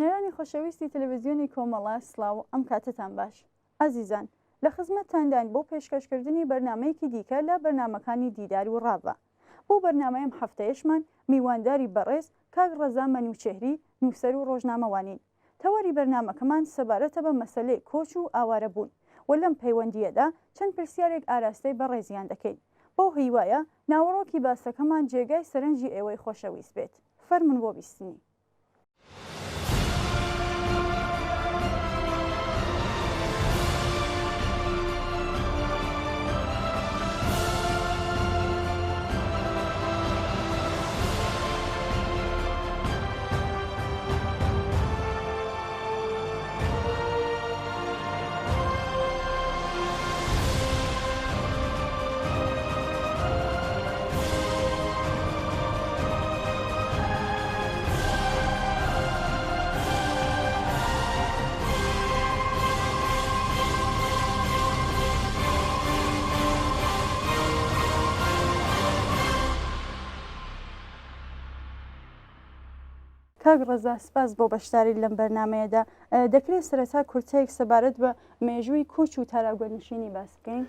بینەرانی خۆشەویستی تەلەڤیزیۆنی کۆمەڵە سلااو ئەم کاتتان باش ئازیزان لە خزمەتتاندان بۆ پێشکەشکردنی بەرنمەیەکی دیکە لە بەرنمەکانی دیدار و ڕاوە بۆ بەرنمەیەم هەفتەیەشمان میوانداری بەڕێز کاک ڕەزا مەنوچێهری نووسەر و ڕۆژنامەوانین تەواری بەرنمەکەمان سەبارەتە بە مەسەلەی کۆچ و ئاوارە بوون و لەم پەیوەندیەدا چەند پرسیارێک ئاراستەی بەڕێزیان دەکەین بۆ هیوایە ناوەڕۆکی باسەکەمان جێگای سەرنجی ئێوەی خۆشەویست بێت فەرمون بۆ بیستنی. کاک ڕەزا سپاس بۆ بەشداری لەم بەرنمەیەدا دەکرێت سەرەتا کورتەیەک سەبارەت بە مێژووی کوچ و تاراگوێنشینی باس بکەین.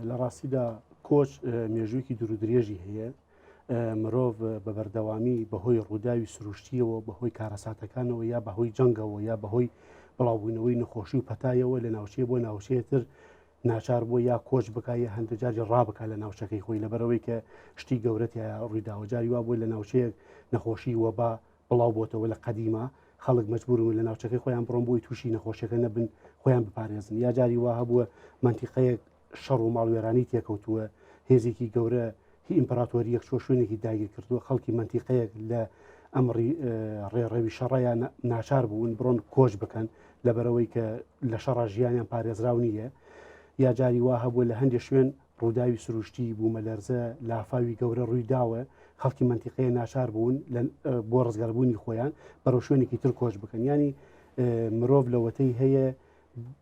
لە ڕاستیدا کۆچ مێژوویکی دوورودرێژی هەیە مرۆڤ بە بەردەوامی بەهۆی ڕووداوی سروشتیەوە بەهۆی کارەساتەکانەوە یا بەهۆی جەنگەوە یا بەهۆی بڵاوبوونەوەی نەخۆشی و پەتایەوە لە ناوچەیە بۆ ناوچەیەتر ناچار بۆ یا کۆچ بکایە هەندێک جاری ڕابکە لە ناوچەکەی خۆی لەبەرەوەی کە شتی گەورەتی ڕوویداوە جاری وا بۆی لە ناوچەیەک نەخۆشی وەبا بڵاو بۆتەوە لە قەدیمە خەڵک مەجبورن لە ناوچەکەی خۆیان بڕۆن بۆی تووشی نەخۆشیەکە نەبن خۆیان بپارێزن یا جاری وا هەبووە منتیقەیەک شەڕ و ماڵوێرانی تێکەوتووە هێزێکی گەورە هی ئیمپراتۆریەک چۆ شوێنێکی داگیر کردووە خەڵکی منتیقەیەک لە ئەمری ڕێڕەوی شەڕەیان ناچار بوون بڕۆن کۆچ بکەن لەبەرەوەی کە لە شەڕە ژیانیان پارێزراو نییە یا جاری وا هەبووە لە هەندێک شوێن ڕووداوی سروشتی بوومەلەرزە لافاوی گەورە ڕوویداوە خەڵکی منتیقەیە ناچار بوون بۆ ڕزگاربوونی خۆیان بەرەو شوێنێکی تر کۆچ بکەن ینی مرۆڤ لەوەتەی هەیە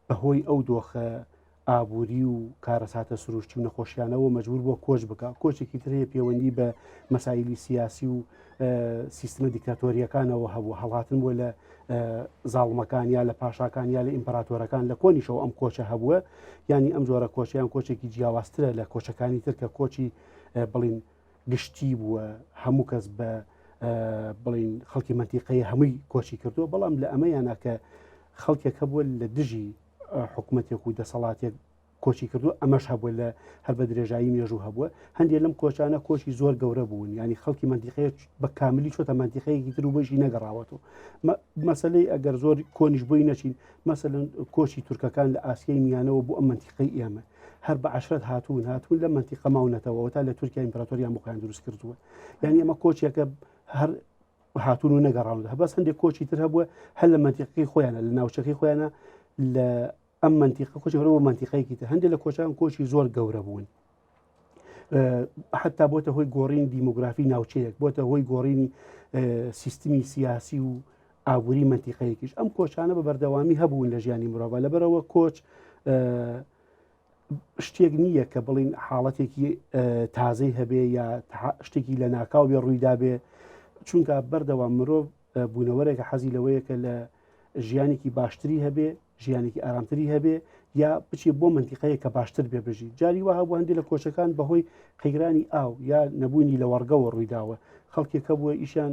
بەهۆی ئەو دۆخە ئابووری و کارەساتە سروشتی و نەخۆشیانەوە مەجبور بۆ کۆچ بکە کۆچێکی تر هەیە پەیوەندی بە مەسایلی سیاسی و سیستمە دیکتاتۆریەکانەوە هەبوو هەڵاتن بۆ لە زاڵمەکان یا لە پاشاکان یا لە ئیمپراتۆرەکان لە کۆنیشەوە ئەم کۆچە هەبووە ینی ئەم جۆرە کۆچیان کۆچێکی جیاوازترە لە کۆچەکانی تر کە کۆچی بڵین گشتی بووە هەموو کەس بە بڵین خەڵکی منتیقەیە هەمووی کۆچی کردووە بەڵام لە ئەمەیانە کە خەڵکێکە بووە لە دژی حکوومەتێک و دەسەڵاتێک کۆچی کردو ئەمەش هەبووە لە هەر بە درێژایی مێژوو هەبووە هەندێک لەم کۆچانە کۆچی زۆر گەورە بوون ینی خەڵکی منتیقەیە بە کاملی چۆتە منتیقەیەکی تر و بەشی نەگەڕاوەتەوە مەسلەی ئەگەر زۆر کۆنیش بۆی نەچین مەسەلەن کۆچی تورکەکان لە ئاسیای میانەوە بۆ ئەم منتیقەی ئێمە هەر بە عشرەت هاتوون لە منتیقە ماونەتەوە تا لە تورکیا ئیمپراتۆریان بۆیان دروست کردووە یعنی ئەمە کۆچێکە هەر هاتوون و نەگەڕاون هەبەس هەندێک کۆچی تر هەبووە هەر لە منتیقەکەی خۆیانە لە ناوچەکەی خۆیانە لە ئەم منتیقە کۆچەوە منتیقەیەکی تر هەندێک لە کۆچان کۆچی زۆر گەورە بوون حتا بۆتە هۆی گۆڕینی دیموگرافی ناوچەیەک بۆتە هۆی گۆڕینی سیستمی سیاسی و ئابووری منتیقەیەکیش ئەم کۆچانە بە بەردەوامی هەبوون لە ژیانی مرۆڤ لەبەرەوە کۆچ شتێک نییە کە بڵین حاڵەتێکی تازەی هەبێ یا شتێکی لە ناکاو بێ ڕوویدا بێ چونکە بەردەوام مرۆڤ بوونەوەرێکە حەزی لەوەیە کە لە ژیانێکی باشتری هەبێ ژیانێکی ئارامتری هەبێ یا بچێ بۆ منتیقەیە کە باشتر بێ بژی جاری وا هەبوو هەندێک لە کۆچەکان بەهۆی قەیرانی ئاو یا نەبوونی لە وەرگەوە ڕوویداوە خەڵکێکە بووە ئیشان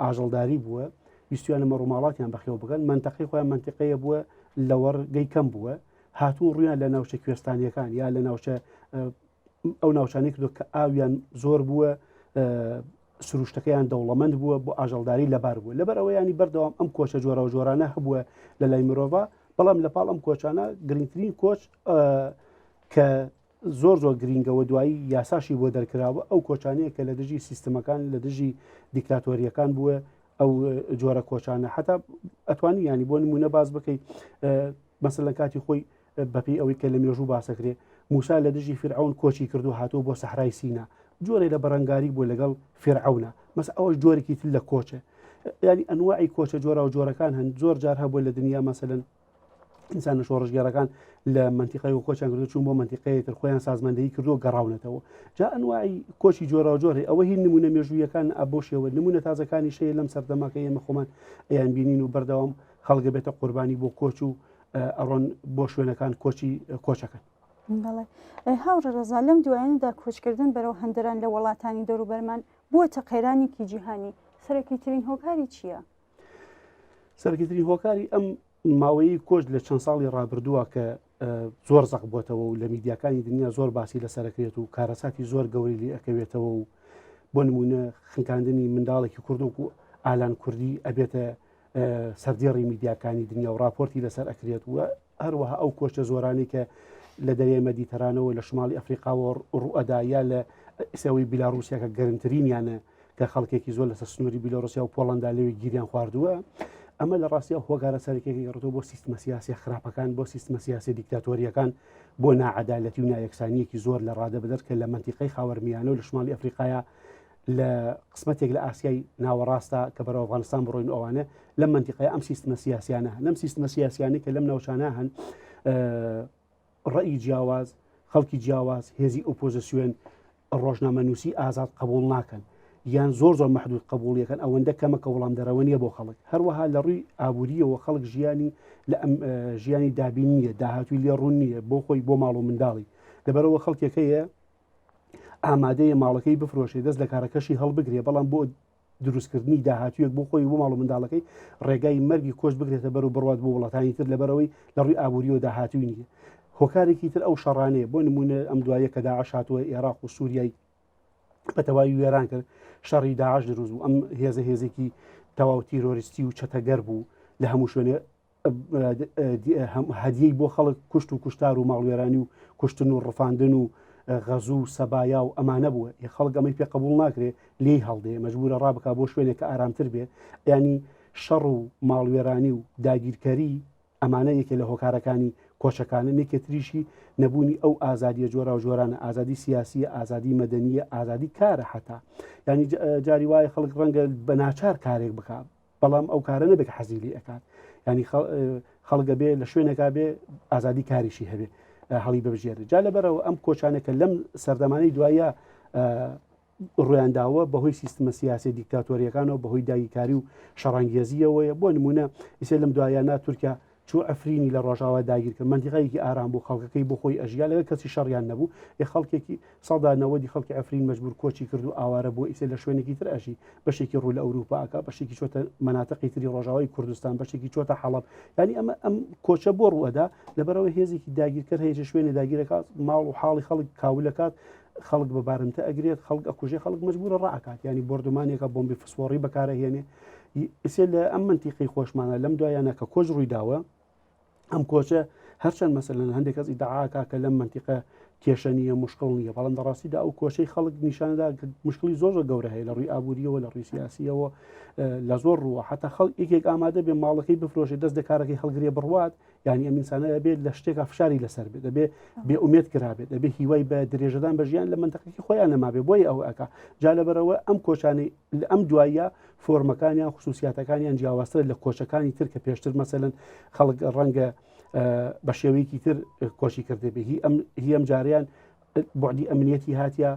ئاژەڵداری بووە ویستیانە مەڕووماڵاتیان بەخێو بگەن منتەقەی خۆیان منتیقەیە بووە لە وەرگەی کەم بووە هاتوون ڕویان لە ناوچە کوێستانیەکان یا لە ناوچە ئەو ناوچانەی کردو کە ئاویان زۆر بووە سروشتەکەیان دەوڵەمەند بووە بۆ ئاژەڵداری لەبار بووە لەبەرەوە ینی بەردەوام ئەم کۆچە جۆرە و جۆرانە هەبووە لە لای مرۆڤ بەڵام لەپاڵ ئەم کۆچانە گرنگترین کۆچ کە زۆر گرینگەوە دوایی یاساشی بۆ دەرکراوە ئەو کۆچانەیە کە لە دژی سیستمەکان لە دژی دیکتاتۆریەکان بووە ئەو جۆرە کۆچانە حتا ئەتوانی ینی بۆ نمونە باز بکەیت مەسەلەن کاتی خۆی بەپی ئەوەی کە لە مێژوو باسەکرێ موسا لە دژی فرعون کۆچی کردو هاتووە بۆ سەحرای سینا جۆرێ لە بەرەنگاری بوو لەگەڵ فرعونە مەس ئەوەش جۆرێکی تر لە کۆچە ینی ئەنواعی کۆچە جۆرە و جۆرەکان هەن زۆر جار هەبووە لە دنیا مەسەلەن ئینسانە شۆڕژگەرەکان لە منتیقی و کۆچیان کردو چوون بۆ منتیقەیەتر خۆیان سازماندەیی کردو گەڕاونەتەوە جا ئەنواعی کۆچی جۆرە و جۆرێ ئەوە هی نمونە مێژوویەکان ئەبۆ شێوە نمونە تازەکانی شەیە لەم سەردەماکە ئێمە خۆمان ئەیان بینین و بەردەوام خەڵگە بێتە قوربانی بۆ کۆچ و ئەڕۆن بۆ شوێنەکان کۆچەکەن. بەڵێ هاوڕە ڕەزا لەم دوایانەدا کۆچکردن بەرەو هەندەران لە وڵاتانی دەوروبەرمان بووەتە قەیرانێکی جیهانی سەرەکیترین هۆکاری چییە؟ سەرەکیترین هۆکاری ئەم ماوەیی کۆچ لە چەند ساڵی ڕابردووە کە زۆر زەق بووەتەوە و لە میدیاکانی دنیا زۆر باسی لەسەرەکرێت و کارەساتی زۆر گەوری لێ ئەەکەوێتەوە و بۆ نمونە خنکاندنی منداڵێکی کوردوک و ئالان کوردی ئەبێتە سەردێڕی میدیاکانی دنیا و راپۆرتی لەسەر ئەکرێت و هەروەها ئەو کۆچە زۆرانی کە لە دەریای مەدیتەرانەوە لە شمالی ئەفریقاوە ڕوئەدایا لە ئێسەوەی بیلاڕوسیا کە گەرمترینیانە کە خەڵکێکی زۆر لەسەر سنووری بیلۆڕوسیا و پۆڵەندا لەوێ گیریان خواردووە ئەمە لە ڕاستیە هۆکارە سەرەکیەکە گەڕێتەوە بۆ سیستمە سیاسی خراپەکان بۆ سیستمە سیاسی دیکتاتۆریەکان بۆ ناعەدالەتی و نایەکسانیەکی زۆر لە ڕادە بدەر کە لە منتیقەی خاوەرمیانە و لە شمالی ئەفریقایا لە قسمەتێک لە ئاسیای ناوەڕاستە کە بەرەو ئەفغانستان بڕۆین ئەوانە لەم منتیقەیە ئەم سیستمە سیاسیانە لەم سیستمە سیاسیانی کە لەم ناوچانە هەن ڕەئی جیاواز خەڵکی جیاواز هێزی ئۆپۆزیسیۆن ڕۆژنامەنووسی ئازاد قبول ناکەن یان زۆر مەحدود قبولیەکەن ئەوەندە کەمەکە وەڵام دەرەوە نیە بۆ خەڵک هەروەها لە ڕووی ئابووریەوە خەڵک ژیانی لە ئەم ژیانی دابین نیە داهاتووی لێ ڕوون نییە بۆ خۆی بۆ ماڵ و منداڵی لەبەرەوە خەڵکێکەیە ئامادەیە ماڵەکەی بفرۆشێ دەست لە کارەکەشی هەڵبگرێ بەڵام بۆ دروستکردنی داهاتوویەک بۆ خۆی بۆ ماڵ و منداڵەکەی ڕێگای مەرگی کۆچ بگرێتە بەر و بڕات بۆ وڵاتانی تر لەبەرەوەی لە ڕووی ئابووریەوە داهاتووی نیە هۆکارێکی تر ئەو شەڕانەیە بۆ نمونە ئەم دوایە کە داعش هاتووە عێراق و سووریای بە تەواوی وێران کرد شەڕی داعش دروست بوو ئەم هێزە هێزێکی تەواو تیرۆریستی و چەتەگەر بوو لە هەموو شوێنێ هەدیەی بۆ خەڵک کوشت و کوشتار و ماڵوێرانی و کوشتن و ڕفاندن و غەزوو سەبایا و ئەمانە بووە خەڵک ئەمەی پێ قبول ناکرێ لێی هەڵدێ مەجبورە ڕابکە بۆ شوێنێک کە ئارامتر بێ ینی شەڕ و ماڵوێرانی و داگیرکەری ئەمانە یەکێ لە هۆکارەکانی کۆچەکانە نێکێتریشی نەبوونی ئەو ئازادیە جۆرا و جۆرانە ئازادی سیاسیە ئازادی مەدەنیە ئازادی کارە حتا ینی جاری وایە خەڵک ڕەنگە بە ناچار کارێک بکات بەڵام ئەو کارە نەبێت حەزیلی ئەکات ینی خەڵگە بێ لە شوێنێکا بێ ئازادی کاریشی هەبێ هەڵی بەبژێرە جا لەبەرەوە ئەم کۆچانێکە لەم سەردەمانەی دوایە ڕویانداوە بەهۆی سیستمە سیاسی دیکتاتۆریەکانەوە بەهۆی داگیرکاری و شەڕانگێزیەوەیە بۆ نمونە ئیسێ لەم دوایانە تورکیا چوو ئەفرینی لە ڕۆژاوا داگیر کرد منتیقەیەکی ئارام بوو خەڵکەکەی بۆ خۆی ئەژیا لەگە کەسی شەڕیان نەبوو خەڵکێکی سەڵدانەوەدی خەڵکی ئەفرین مەجبور کۆچی کرد و ئاوارە بۆ ئیسێ لە شوێنێکی تر ئەژی بەشێکی ڕوو لە ئەوروپاکە بەشێکی چۆتە مەناتەقی تری ڕۆژاوای کوردستان بەشێکی چۆتە حەڵەب ینی ئەم کۆچە بۆ ڕوەدا لەبەرەوەی هێزێکی داگیرکرد هێژە شوێنی داگیرەکات ماڵ و حاڵی خەڵک کاولەکات خەڵک بە بارمتە ئەگرێت خەڵک ئەکوژێ خەڵک مەجبورە ڕائکات ینی بردومانێکە بۆمبی فسفۆڕی بەکارەهێنێ ئیسێ لە ئەم منتیقی خۆشمانە لەم دوایانە کە کۆچ ڕوویداوە ئەم کۆچە هەرچەند مەسەلەن هەندێک کەس ئیدعاکە کە لەم منتیقە کێشە نیە مشکڵ نییە بەڵام دەڕاستیدا ئەو کۆچەی خەڵک نیشاندا مشکلی زۆر گەورە هەیە لە ڕووی ئابووریەوە لە ڕووی سیاسیەوە لە زۆر ڕووە حتا خەڵک یەکێک ئامادە بێ ماڵەکەی بفرۆشێ دەست لە کارەکەی هەڵگرێ بڕوات یعنی ئەم ئینسانە بێت لە شتێکە فشاری لەسەر بێت دەبێ بێ ئومێد کرابێت دەبێ هیوای بە درێژەدان بە ژیان لە منتەقەی خۆیان نەمابێ بۆی ئەو ئەکا جا لەبەرەوە ئەم کۆچانەی ئەم دوایە فۆرمەکانیان خصوصیاتەکانیان جیاوازتر لە کۆچەکانی تر کە پێشتر مەسەلەن خەڵک ڕەنگە بە شێوەیەکی تر کۆچی کردێ هی ئەم جاریان بعدی ئەمنیەتی هاتیە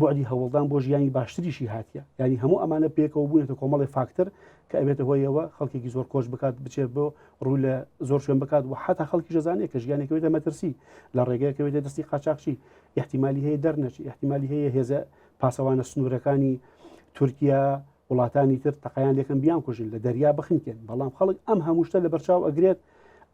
بعدی هەوڵدان بۆ ژیانی باشتریشی هاتیە ینی هەموو ئەمانە پێکەوە بوونێتە کۆمەڵی فاکتر کە ئەبێتە هۆیەوە خەڵکێکی زۆر کۆچ بکات بچێت بۆ ڕوو لە زۆر شوێن بکات و حتا خەڵکی ژەزانێت کە ژیانێکەوێتە مەترسی لە ڕێگەیەکەوێتە دەستی قاچاقچی احتیمالی هەیە دەرنەچی احتیمالی هەیە هێزە پاسەوانە سنوورەکانی تورکیا وڵاتانی تر تەقیان لێکن بیان کوژن لە دەریا بخنکێن بەڵام خەڵک ئەم هەمووشتە لە بەرچاو ئەگرێت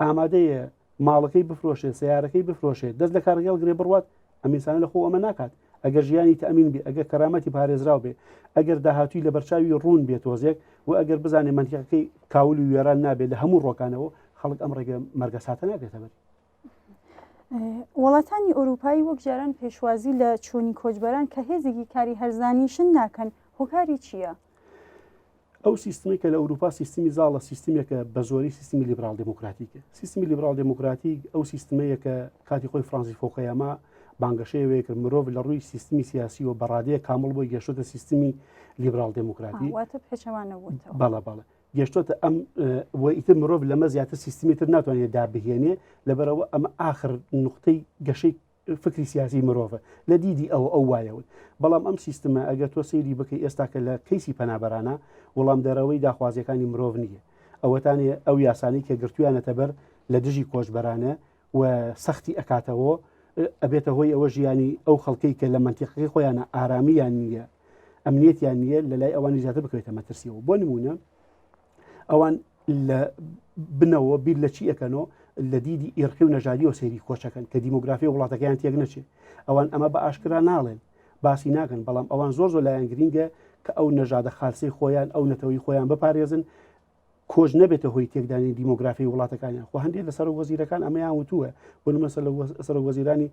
ئامادەیە ماڵەکەی بفرۆشێت سیارەکەی بفرۆشێت دەست لە کارگەڵ گرێ بڕوات ئەمیسانە لە خۆ ئەمە ناکات ئەگەر ژیانی تەمین بێ ئەگەر کەرامەتی پارێزراو بێ ئەگەر داهاتووی لە بەرچاوی ڕوون بێت تۆزێک و ئەگەر بزانێ منتیقەکەی کاول و وێران نابێت لە هەموو ڕۆکانەوە خەڵک ئەم ڕێگە مەرگەساتە ناکرێتە بەر وڵاتانی ئەوروپایی وەک جاران پێشوازی لە چوونی کۆچبەران کە هێزێکی کاری هەرزانیشن ناکەن هۆکاری چییە؟ ئەو سیستمی کە لە ئەوروپا سیستمی زاڵە سیستمێکە بە زۆری سیستمی لیبرال دموکراتیکە سیستمی لیبرال دموکراتیک ئەو سیستمەیە کە کاتی خۆی فرانسی فۆکەیەما بانگەشەیەوەیە کرد مرۆڤ لە ڕووی سیستمی سیاسی و بەڕادەیە کامل بۆی گەشتە سیستمی لیبرال دموکراتی بەڵە گەشتۆتە ئەم ئیتر مرۆڤ لەمە زیاتر سیستمیتر ناتوانێت دابهێنێ لەبەرەوە ئەمە ئاخر نقطەی گەشەی فکری سیاسی مرۆڤە لە دیدی ئەو وایەون بەڵام ئەم سیستمە ئەگە تۆ سەیری بکەی ئێستا کە لە کەیسی پەنابەرانە وەڵام دەرەوەی داخوازیەکانی مرۆڤ نییە ئەوەتانێ ئەو یاسانی کە گرتویانەتە بەر لە دژی کۆچبەرانە و سەختی ئەکاتەوە ئەبێتە هۆی ئەوە ژیانی ئەو خەڵکەی کە لە منتیقەکەی خۆیانە ئارامیان نییە ئەمنیەتیان نییە لە لای ئەوانی زیاتر بکەوێتە مەترسیەوە بۆ نمونە ئەوان لە بنەوە بیر لە چی ئەەکەنەوە لە دیدی ئێرخی و نەژادی و سەیری کۆچەکەن کە دیموگرافی وڵاتەکەیان تێک نەچێت ئەوان ئەمە بە ئاشکرا ناڵێن باسی ناکەن بەڵام ئەوان زۆر لایەن گرینگە کە ئەو نەژادە خالسەی خۆیان ئەو نەتەوەی خۆیان بپارێزن کۆژ نەبێتە هۆی تێکدانی دیموگرافی وڵاتەکانیان خۆ هەندێک لە سەر وەزیرەکان ئەمەیان وتووە بۆ مەسە لە سەر وەزیرانی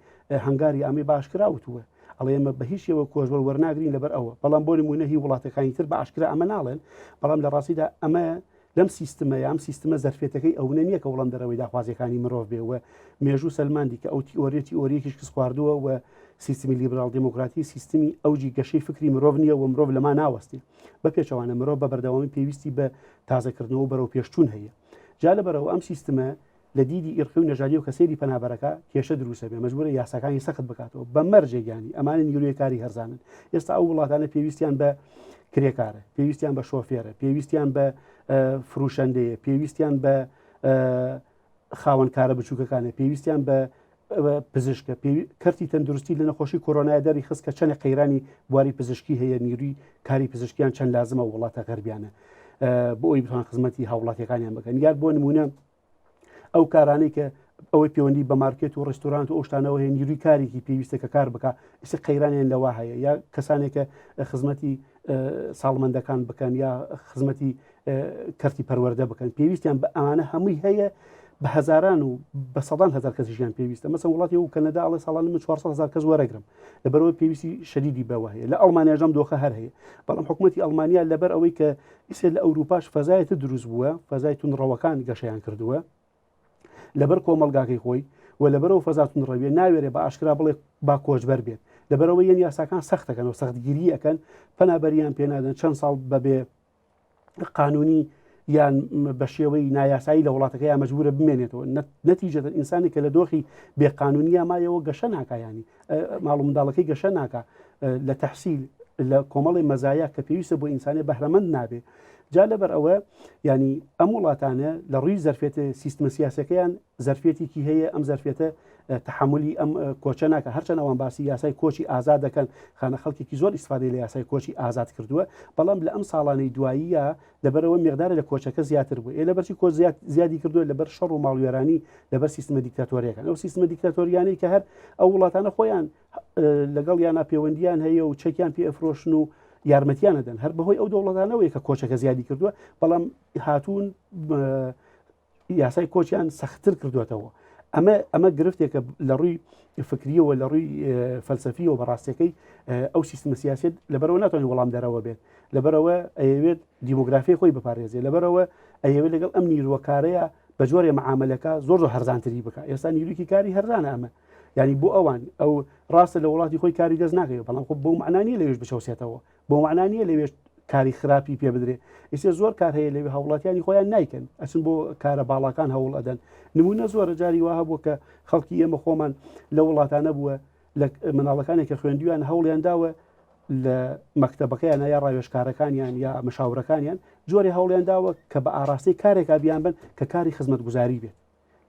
هەنگاری ئەمەی باشکرا وتووە ئەڵێ ئێمە بە هیچ شێوە کۆژوەر وەرناگرین لەبەر ئەوە بەڵام بۆ نمونە هی وڵاتەکانی تر بە ئاشکرا ئەمە ناڵێن بەڵام لە ڕاستیدا ئەمە لەم سیستمەیە ئەم سیستمە زەرفێتەکەی ئەو نییە کە وڵام دەرەوەی داخوازیەکانی مرۆڤ بێەوە مێژوو سەلماندی کە ئەو ئۆریەکی کەس خواردووە و سیستمی لیبرال دموکراتی سیستمی ئەوجی گەشەی فکری مرۆڤ نییە و مرۆڤ لەما ناوەستی بە پێچەوانە مرۆڤ بە بەردەوامی پێویستی بە تازەکردنەوە بەرەو پێشچوون هەیە جا لەبەرەوە ئەم سیستمە لە دیدی ئێرخی و نەژادی و کە سەیری پەنابەرەکە کێشە دروستە بێ مەجبورە یاساکانی سەخت بکاتەوە بە مەرجێگیانی ئەمانە نیروی کاری هەرزانن ئێستا ئەو وڵاتانە پێویستیان بە کرێکارە پێویستیان بە شۆفێرە پێویستیان بە فروشەندەیە پێویستیان بە خاوەنکارە بچووکەکانە پێویستیان بە پزیشکە کەرتی تەندروستی لە نەخۆشی کۆرۆنای دەری خست کە چەند قەیرانی بواری پزیشکی هەیە نیروی کاری پزیشکیان چەند لازمە وڵاتە غەربیانە بۆ ئەوی بتوان خزمەتی هاوڵاتیەکانیان بکەن یان بۆ نمونە ئەو کارانەی کە ئەوەی پەیوەندی بە مارکێت و ڕێستۆرانت و ئەو شتانەوە هەیە نیروی کارێکی پێویستە کە کار بکە ئیس قەیرانیان لەوا هەیە یا کەسانێکە خزمەتی ساڵمەندەکان بکەن یا خزمەتی کەرتی پەروەردە بکەن پێویستیان بە ئەمانە هەمووی هەیە بە هەزاران و بە سەدان هەزار کەسیشیان پێویستە مەسە وڵاتی و کەنەدا ئەڵێ ساڵان من 400,000 کەس وەرەگرم لەبەرەوەی پێویستی شەدیدی بەوە هەیە لە ئەڵمانیاژەم دۆخە هەر هەیە بەڵام حکوومەتی ئەڵمانیا لەبەر ئەوەی کە ئیسێ لە ئەوروپاش فەزایەتە دروست بووە فەزای تونڕەوەکان گەشەیان کردووە لەبەر کۆمەلگاکەی خۆی و لەبەرەوە فەزاتون ڕەوێ ناوێرێ بە ئاشکرا بڵێ با کۆچبەر بێت لەبەرەوە یەن یاساکان سەختەکەن و سەختگیری ئەەکەن پەنابەریان پێنادەن چەند ساڵ بەبێ قانونی یان بە شێوەی نایاسایی لە وڵاتەکە یا مەجبورە بمێنێتەوە نەتیجەتە ئینسانی کە لە دۆخی بێقانونیە مایەوە گەشە ناکایانی ماڵ و منداڵەکەی گەشە ناکە لە تەحسیل لە کۆمەڵی مەزایە کە پێویستە بۆ ئینسانی بەهرەمەند نابێ جا لەبەر ئەوە ینی ئەم وڵاتانە لە ڕووی زەرفێتە سیستمە سیاسەکەیان زەرفێتێکی هەیە ئەم زەرفێتە تحملی ئەم کۆچە ناکە هەرچەند ئەوان باسی یاسای کۆچی ئازاد دەکەن خانە خەڵکێکی زۆر ئیسفادەی لە یاسای کۆچی ئازاد کردووە بەڵام لە ئەم ساڵانەی دواییە لەبەرەوە مقدارە لە کۆچەکە زیاتر بوو لەبەرچی کۆچ زیادی کردووە لەبەر شەڕ و ماڵوێرانی لەبەر سیستمە دیکتاتۆریەکان ئەو سیستمە دیکتاتۆریانەی کە هەر ئەو وڵاتانە خۆیان لەگەڵ یانە پەیوەندیان هەیە و چەکیان پێ ئەفرۆشن و یارمەتیانەدەن هەر بەهۆی ئەو دەوڵەتانەوەی کە کۆچەکە زیادی کردووە بەڵام هاتوون یاسای کۆچیان سەختتر کردوێتەوە ئەمە گرفتێکە لە ڕووی فکریەوە لە ڕووی فەلسەفیەوە بەڕاستەکەی ئەو سیستمە سیاسێت لەبەرەوە ناتوانێت وەڵام دەرەوە بێت لەبەرەوە ئەیەوێت دیموگرافی خۆی بپارێزێ لەبەرەوە ئەیەوێت لەگەڵ ئەم نیروەکارەیە بە جۆرێ مەعاملەکە زۆر هەرزانتری بکە ئێستا نیروکی کاری هەرزانە ئەمە ینی بۆ ئەوان ئەو ڕاستە لە وڵاتی خۆی کاری دەست ناکەوێت بەڵام خۆ بۆ معنانیە لەوێش بچەوسێتەوە بۆ معنانیە لەوێش کاری خراپی پێ بدرێ ئێستا زۆر کار هەیە لەوێ هەوڵاتیانی خۆیان نایکەن ئەچن بۆ کارە باڵاکان هەوڵ ئەدەن نمونە زۆرە جاری وها بووە کە خەڵکی ئێمە خۆمان لە وڵاتانە بووە لە مناڵەکانی کە خوێندویان هەوڵیان داوە لە مەکتەبەکەیان یا ڕاوێژکارەکانیان یا مەشاورەکانیان جۆری هەوڵیان داوە کە بە ئاراستی کارێکا بیان بن کە کاری خزمەت گوزاری بێت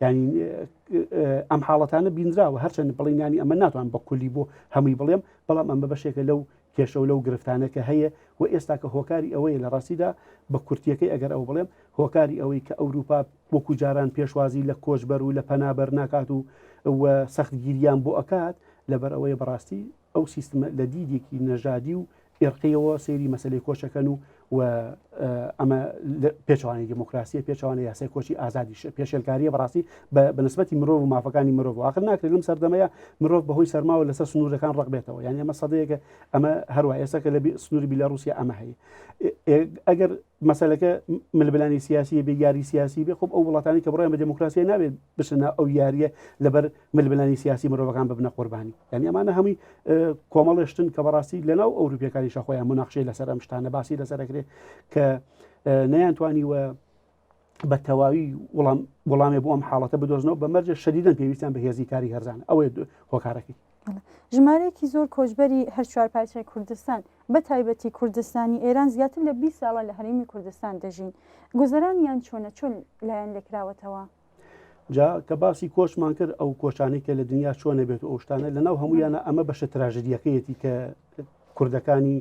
ینی ئەم حاڵەتانە بینراوە هەرچەند بڵینانی ئەمە ناتوان بە کولی بۆ هەمووی بڵێم بەڵام ئەمە بەشێکە لەو کێشە و لەو گرفتانە کە هەیە و ئێستا کە هۆکاری ئەوەیە لە ڕاستیدا بە کورتیەکەی ئەگەر ئەو بڵێم هۆکاری ئەوەی کە ئەوروپا وەکو جاران پێشوازی لە کۆچبەر و لە پەنابەر ناکات و سەختگیریان بۆ ئەکات لەبەر ئەوەیە بەڕاستی ئەو سیستمە لە دیدێکی نەژادی و ئێرقیەوە سەیری مەسلەی کۆچەکەن و ئەمە پێچوانی دموکراسی پێچوانە یاسای کۆچی ئازادی پێشێلکاریە بەڕاستی بەنسبەتی مرۆڤ و مافەکانی مرۆڤ واخر ناکرێت لەم سەردەمەیە مرۆڤ بەهۆی سەرماوە لەسەر سنوورەکان ڕقبێتەوە یعنی ئەمە سەدەیەکە ئەمە هەروە ئێستا کە لە سنووری بیلاڕوسیا ئەمە هەیە ئەگەر مەسەلەکە ملبلانی سیاسی بێ یاری سیاسی بێ خۆ ئەو وڵاتانی کە بڕیان بە دموکراسی نابێت بشنە ئەو یاریە لەبەر ملبلانی سیاسی مرۆڤەکان ببنە قوربانی یعنی ئەمانە هەمووی کۆمەڵێشتن کە بەڕاستی لەناو ئەوروپیەکانی شەخۆیان مناقشەی لەسەر ئەم شتانە باسی لەسەرەکرێت کە نەیانتوانیوە بە تەواوی وەڵامێ بۆ ئەم حاڵەتە بدۆزنەوە بەمەرجە شەدیدەن پێویستیان بە هێزی کاری هەرزانە ئەوەیە هۆکارەکەی. ژمارەیەکی زۆر کۆچبەری هەر چوار پارچەی کوردستان بە تایبەتی کوردستانی ئێران زیاتر لە 20 ساڵە لە هەرێمی کوردستان دەژین. گوزەرانیان چۆن لایەن لێکراوەتەوە؟ جا کە باسی کۆچمان کرد ئەو کۆچانەی کە لە دنیا چۆنە بێت و ئەوشتانە لەناو هەمویانە ئەمە بەشە تراژدیەکەیەتی کە کوردەکانی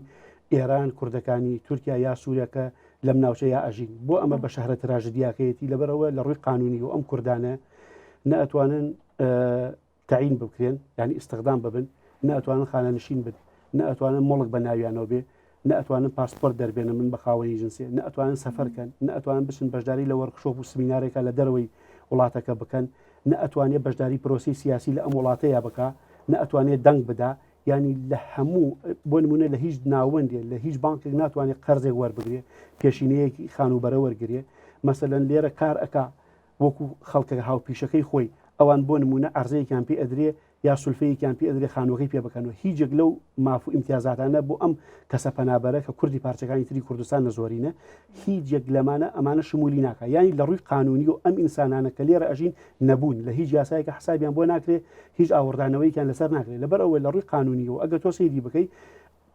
ئێران کوردەکانی تورکیا یا سوورەکە لەم ناوچەیە ئەژین بۆ ئەمە بە شەهرە تراژدیاکەیەتی لەبەرەوە لە ڕووی قانونی و ئەم کوردانە نەئەتوانن تعین بکرێن ینی ئستخدام ببن نەئەتوانن خانەنشین بن نەئەتوانن مڵک بە ناویانەوە بێ نەئەتوانن پاسپۆرت دەربێنە من بە خاوەنی جنسێ نەئەتوانن سەفەرکەن نەئەتوانن بچن بەشداری لە وەرکشۆپ و سمینارێکە لە دەرەوەی وڵاتەکە بکەن نەئەتوانێت بەشداری پرۆسی سیاسی لە ئەم وڵاتەیە بکە نەئەتوانێت دەنگ بدا ینی لە هەموو بۆ نمونە لە هیچ ناوەندێ لە هیچ بانکێک ناتوانێت قەرزێک وەربگرێ پێشینەیەکی خانوبەرە وەرگێ مەسەلەن لێرە کار ئەکا وەکو خەڵکە هاوپیشەکەی خۆی ئەوان بۆ نمونە ئەرزەیەکیان پێ ئەدرێ یا سولفەیەکیان پێ ئەدرێ خانوەکەی پێ بکەنەوە هیچێک لەو ماف و ئیمتیازاتانە بۆ ئەم کەسە پەنابەرە کە کوردی پارچەکانی تری کوردستان نە زۆرینە هیچێک لەمانە ئەمانە شمولی ناکە ینی لە ڕووی قانونی و ئەم ئینسانانە کە لێرە ئەژین نەبوون لە هیچ یاسایەکە حسابیان بۆ ناکرێ هیچ ئاوردانەوەیکیان لەسەر ناکرێت لەبەر ئەوە لە ڕووی قانونی و ئەگە تۆ سەیری بکەی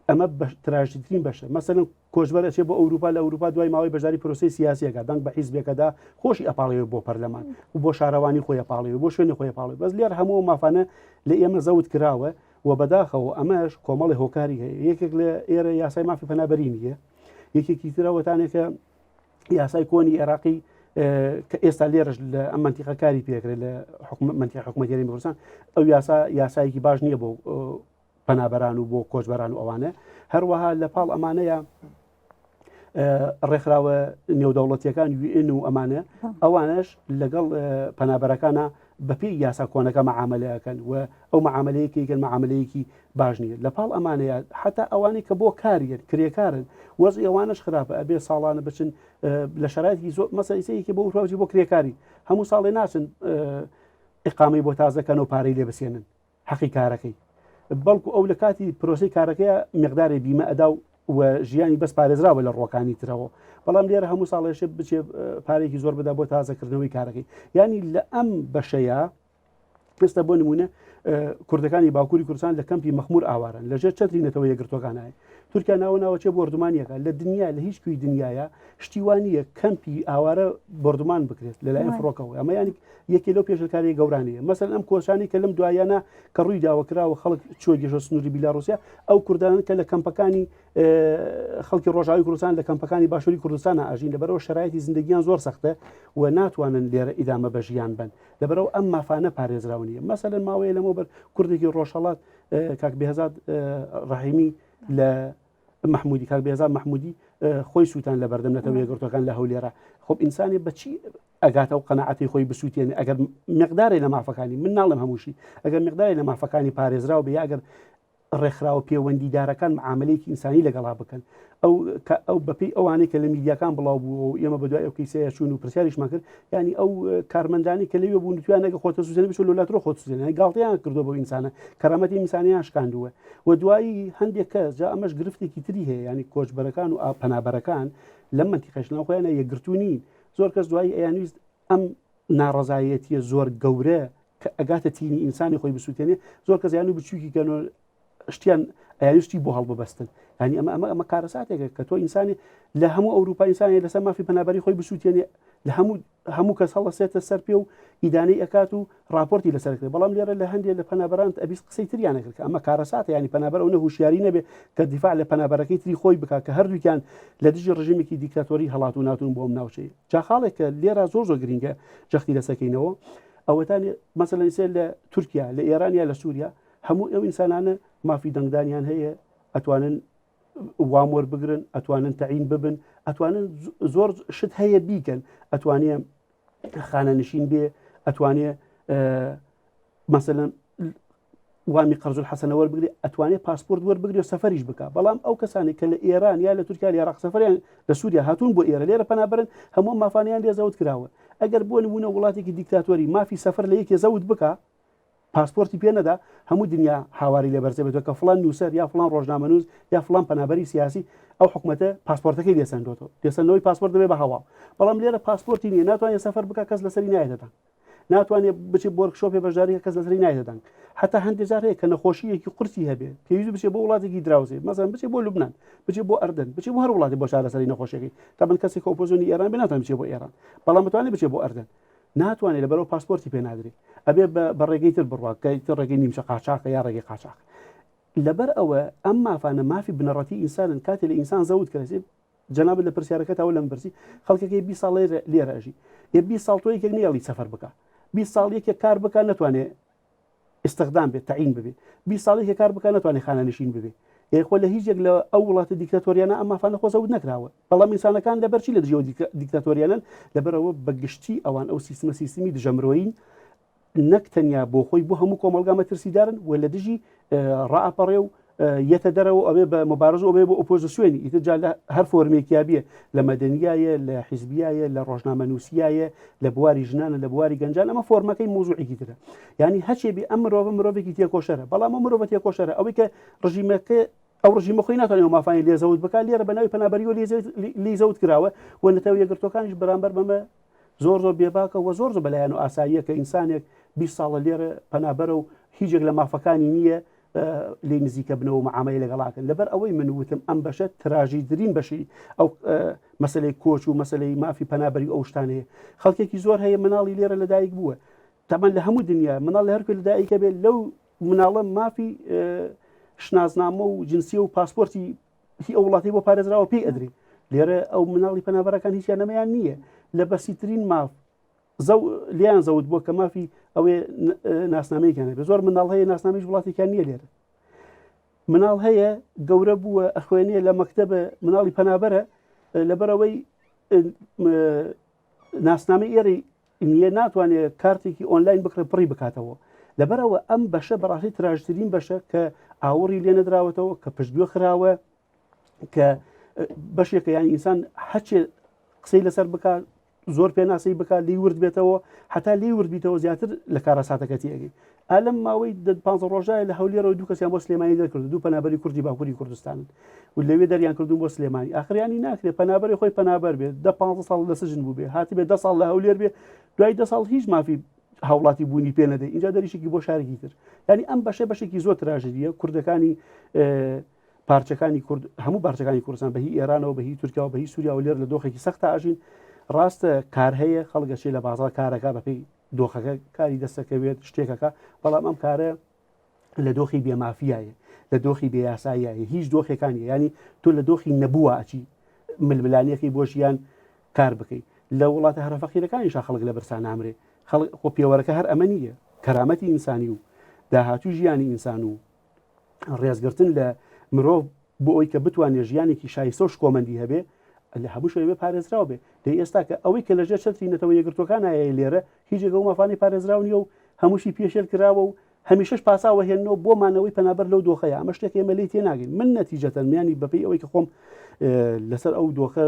ئەمە تراژدیترین بەشە مەسەلەن کۆچبەر ئەچێ بۆ ئەوروپا لە ئەوروپا دوای ماوەی بەشداری پرۆسی سیاسیەکە دەنگ بە حیزبێکەدا خۆشی ئەپاڵەوە بۆ پەرلەمان و بۆ شارەوانی خۆی ئەپاڵەوە بۆ شوێنی خۆی ئەپاڵێ بەس لێر هەموو مافانە لە ئێمە زەوت کراوە و بەداخەوە ئەمەش کۆمەڵی هۆکاری هەیە یەکێک لە ئێرە یاسای مافی پەنابەری نیە یەکێکی ترەوەتانێکە یاسای کۆنی عێراقی کە ئێستا لێرەش لە ئەم منتیقەکاری پێکرێت لە منتیقە حکوومەتی کوردستان ئەو یاسایەکی باش نییە بۆ پەنابەران و بۆ کۆچبەران و ئەوانە هەروەها لە پاڵ ئەمانەیە ڕێکخراوە نێودەوڵەتیەکان UN و ئەمانە ئەوانش لەگەڵ پەنابەرەکانە بەپێی یاسا کۆنەکە مەعاملەکەن و ئەو مەعاملەیەکیگەن مەعاملەیەکی باش نییە لە پاڵ ئەمانەیە حتا ئەوانەی کە بۆ کاریان کرێکارن وەزی ئەوانش خراپە ئەبێ ساڵانە بچن لە شرایطی زۆر مەسەلەیەکی بۆ وراوجی بۆ کرێکاری هەموو ساڵێ ناچن ئقامەی بۆ تازەکەن و پارەی لێ بسێنن حەقی کارەکەی بەڵکو ئەو لە کاتی پرۆسی کارەکەیە مقداری بیمە ئەدا و ژیانی بەس پارێزراوە لە ڕۆکانی ترەوە بەڵام لێرە هەموو ساڵێش بچێ پارێکی زۆر بدا بۆ تازەکردنەوەی کارەکەی ینی لە ئەم بەشەیە ئێستا بۆ نمونە کوردەکانی باکووری کوردستان لە کەمپی مەخمور ئاوارن لەژێر چەترینەتەوە یەکگرتوەکانایە تورکیا ناوچێ بردومانیەکە لە دنیا لە هیچ کوی دنیاە شتیوانیە کەمپی ئاوارە بردومان بکرێت لەلایەن فڕۆکەوە ئەمە ینی یەکی لەو پێشەکاری گەورانەیە مەسەن ئەم کۆشانی کە لەم دوایانە کە ڕووی داوەکراوە خەڵک چۆ گەشە سنووری بیلاڕوسیا ئەو کوردانن کە لە کەمپەکانی خەڵکی ڕۆژاوی کوردستان لە کەمپەکانی باشووری کوردستانە ئاژین لەبەرەوە شرایطی زندگییان زۆر سەختە و ناتوانن لێرە ئیدامە بە ژیان بن لەبەرەوە ئەم مافانە پارێزراونیە مەسەلەن ماوەیە لەمە بەر کوردێکی ڕۆژهەڵات کاک بێهزاد ڕەحیمی لە محمودی کاک بێهزاد محمودی خۆی سووتان لە بەردەم نەتەوە یەکگرتوەکان لە هەولێرە خۆب ئینسانی بەچی ئەگاتە و قەنەعەتی خۆی بسووتێنێ ئەگەر مقدارێک لە مافەکانی من ناڵم هەمووشی ئەگەر مقدارێک لە مافەکانی پارێزراو بێ ئەگەر ڕێکخراوە پەیوەندیدارەکان معاملەیەکی ئینسانی لەگەڵا بکەن ئەو بەپێی ئەوانەی کە لە میدیاکان بڵاو بوو و ئێمە بەدوای ئەو کیسەیە چوون و پرسیاریشمان کرد ینی ئەو کارمەندانی کە لەوێ بوون توانەگە خۆتە سوزێنە بچ لە تۆ خۆت سوزێنە گاڵتەیان کردو بۆ ئینسانە کەرامەتی ئینسانیان شکاندووە و دوایی هەندێک کەس جا ئەمەش گرفتێکی تری هەیە ینی کۆچبەرەکان و پەنابەرەکان لەم منتیقەشنەوە خۆیانە یەکگرتوونین زۆر کەس دوایی ئەیانویست ئەم ناڕەزایەتیە زۆر گەورە کە ئەگاتە تینی ئینسانی خۆی بسووتێنێ زۆر کەس یان و بچووکی کەن شتیان ئەیانشتی بۆ هەڵببەستن ینی ئەمە کارەساتێکە کە تۆ ئینسانی لە هەموو ئەوروپا ئینسانی لەسەر مافی پەنابەری خۆی بسووتێنێ لە هەموو کەس هەڵەسێتە سەر پێ و ئیدانەی ئەکات و راپۆرتی لەسەرکرێت بەڵام لێرە لە هەندێک لە پەنابەران ئەبیست قسەی تریانەکرد کە ئەمە کارەساتە ینی پەنابەر ئەو نەهوشیاری نەبێ کە دیفاع لە پەنابەرەکەی تری خۆی بکات کە هەردووکیان لە دژی ڕژیمێکی دیکتاتۆری هەڵات و ناتون بۆ ئەم ناوچەیە جاخاڵێک کە لێرە زۆر گرینگە جەختی لەسەکەینەوە ئەوەتانی مەسەلەن سێ لە تورکیا لە ئێرانیا لە سووریا هەموو ئەو ئینسانانە مافی دەنگدانیان هەیە ئەتوانن وام وەربگرن ئەتوانن تەعین ببن ئەتوانن زۆر شت هەیە بیکەن ئەتوانێ خانەنشین بێ ئەتوانێ مەسەلەن وامی قەرز الحەسەنە وەربگری ئەتوانێت پاسپۆرت وەربگری و سەفەریش بکە بەڵام ئەو کەسانی کە لە ئێران یا لە تورکیا یا عێراق سەفەریان لە سووریا هاتوون بۆ ئێرە لێرە پەنابەرن هەموو مافانیان لێ زەوت کراوە ئەگەر بۆ نمونە وڵاتێکی دیکتاتۆری مافی سەفەر لە یەکێ زەوت بکە پاسپۆرتی پێ نەدا هەموو دنیا هاواری لە بەرزە بێتەوە کە فڵان نووسەر یا فڵان ڕۆژنامەنووس یا فڵان پەنابەری سیاسی ئەو حکوومەتە پاسپۆرتەکەی دێسەندۆتەوە دێسەندەوەی پاسپۆرت دەبێ بە هەواڵ بەڵام لێرە پاسپۆرتی نییە ناتوانێت سەفەر بکە کەس لەسەری نایەتەدان ناتوانێت بچێت بۆ ورکشۆپێ بەشداریە کەس لەسەری نایەتەدان حتا هەندێک جار هەیە کە نەخۆشیەکی قورسی هەبێت پێویست بچێت بۆ وڵاتێکی دراوزێ مەسەڵەن بچێت بۆ لوبنان بچێت بۆ ئەردن بچێت بۆ هەر وڵاتی بۆ چارەسەری نەخۆشیەکەی تامان کەسێک کە ئۆپۆزیۆنی ئێران بێ ناتوانێت بچێت بۆ ئێران بەڵام بتوانێت بچێت بۆ ئەردن ناتوانێت لەبەرەوە پاسپۆرتی پێ نادرێت ئەبێ بە ڕێگەی تر بڕوات کە تر ڕێگەی نیمچە قاچاقە یا ڕێگەی قاچاق لەبەر ئەوە ئەم مافانە مافی بنەڕەتی ئینسانن کاتێ لە ئینسان زەوت کەسێ جەناب لە پرسیارەکەتەوە لەم برسی خەڵکەکەی 20 ساڵ لێرە ئەژی یە 20 ساڵ تۆ یەکێک نیەڵی سەفەر بکە 20 ساڵ یەکێک کار بکە ناتوانێت استخدام بێت تعین ببێ 20 ساڵ یەکێک کار بکە ناتوانێت خانەنشین ببێ یخۆ لە هیچێک لە ئەو وڵاتە دیکتاتۆریانە ئەم مافانە خۆ زەوت نەکراوە بەڵام ئینسانەکان لەبەرچی لە دژەوە دیکتاتۆریانن لەبەرەوە بەگشتی ئەوان ئەو سیستمی دژەمرۆین نەک تەنیا بۆ خۆی بۆ هەموو کۆمەلگا مەترسیدارن و لە دژی ڕائەپەڕێ و یەتە دەرەوە ئەوێ بە مبارز ئەوێ بۆ ئۆپۆزیسیۆنی ئیترجا لە هەر فۆرمێکیا بێ لە مەدەنیایە لە حیزبیایە لە ڕۆژنامەنووسیایە لە بواری ژنانە لە بواری گەنجان ئەمە فۆرمەکەی موزوعێکی ترە ینی هەچێ بێ ئەم مرۆڤێکی تێکۆشەرە بەڵام ئەم مرۆڤ تێکۆشەرە ئەوەی کە ڕژیمەکە ئەو ڕژیمە خۆی ناتوانێت مافانی لێزەوت بکات لێرە بەناوی پەنابەریەوە لێزەوت کراوە و نەتەوە یەکگرتوەکانیش بەرامبەر بەمە زۆر بێباکە و زۆر بەلایەن و ئاساییە کە ئینسانێک 20 ساڵە لێرە پەنابەرە و هیچێک لە مافەکانی نییە لێ نزیکە بنەوە مەعامەی لەگەڵاکەن لەبەر ئەوەی من وتم ئەم بەشە تراژیدرین بەشی ئەو مەسلەی کۆچ و مەسلەی مافی پەنابەری ئەو شتانەیە خەڵکێکی زۆر هەیە مناڵی لێرە لەدایک بووە تامان لە هەموو دنیا مناڵ لە هەرکوێ لەدایکە بێت لەو مناڵە مافی شنازنامە و جنسی و پاسپۆرتی ئەو وڵاتی بۆ پارێزراوە پێی ئەدرێ لێرە ئەو مناڵی پەنابەرەکان هیچیان نەمەیان نییە لە بەسیترین ماف لیان زەوت بۆ کە مافی ئەوێ ناسنامەیەکیانە بێ زۆر مناڵ هەیە ناسنامەیش وڵاتێکیان نییە لێرە مناڵ هەیە گەورە بووە ئەخوێنێ لە مەکتەبە مناڵی پەنابەرە لەبەرەوەی ناسنامەی ئێرەی نییە ناتوانێت کارتێکی ئۆنلاین بکرێ پڕی بکاتەوە لەبەرەوە ئەم بەشە بەڕاستی تراژترین بەشە کە ئاوەڕی لێ نەدراوەتەوە کە پشتگوێ خراوە کە بەشێکە یانی ئینسان هەچێ قسەی لەسەر بکات زۆر پێناسی بکات لی ورد بێتەوە حتا لی ورد بیتەوە زیاتر لە کارەساتەکەتی ئەگەی ئالم ماوەی 15 ڕۆژای لە هەولێرەوە دوو کەسیان بۆ سلێمانی دەرکرد دوو پەنابەری کوردی باکووری کوردستان و لەوێ دەریان کردوون بۆ سلێمانی ئاخریانی ناکرێت پەنابەری خۆی پەنابەر بێت 15 ساڵ لە سژن بوو بێ هاتی بێ 10 ساڵ لە هەولێر بێ دوای 10 ساڵ هیچ مافی هاوڵاتی بوونی پێ نەدەی اینجا دەریشێکی بۆ شارێکی تر ینی ئەم بەشێکی زۆر تراژدیە کوردەکانی پارچەکانی کورد هەموو پارچەکانی کوردستان بەهی ئێرانەوە بەهی تورکیا و بەهی سووریا و لێر لە دۆخێکی سەختا ئاژین ڕاستە کار هەیە خەڵگەشێ لە بازار کارەکە بەپێی دۆخەکە کاری دەستەکەوێت شتێکەکە بەڵام ئەم کارە لە دۆخی بێمافیایە لە دۆخی بێیاساییە هیچ دۆخەکانی ینی تۆ لە دۆخی نەبووە ئەچی ململانیەکەی بۆ ژیان کار بکەیت لە وڵاتە هەرەفەقیرەکانیش خەڵک لە برسان نامرێ خۆ پێوەرەکە هەر ئەمە نییە کەرامەتی ئینسانی و داهاتوو ژیانی ئینسان و ڕێزگرتن لە مرۆڤ بۆ ئەوی کە بتوانێت ژیانێکی شایستە و شکۆمەندی هەبێ لە هەموو شوێ پارێزراو بێ دەی ئێستا کە ئەوەی کە لەژێر چەتری نەتەوە یەکگرتوەکان ئایا لێرە هیچێک ئەو مافانی پارێزراو نیە و هەمووشی پێشێل کراوە و هەمیشەش پاساوە هێنەوە بۆ مانەوەی پەنابەر لەو دۆخەیە ئەمە شتێک ئێمە لی تێناگەین من نەتیجەتەن میانی بەپێی ئەوەی کە خۆم لەسەر ئەو دۆخە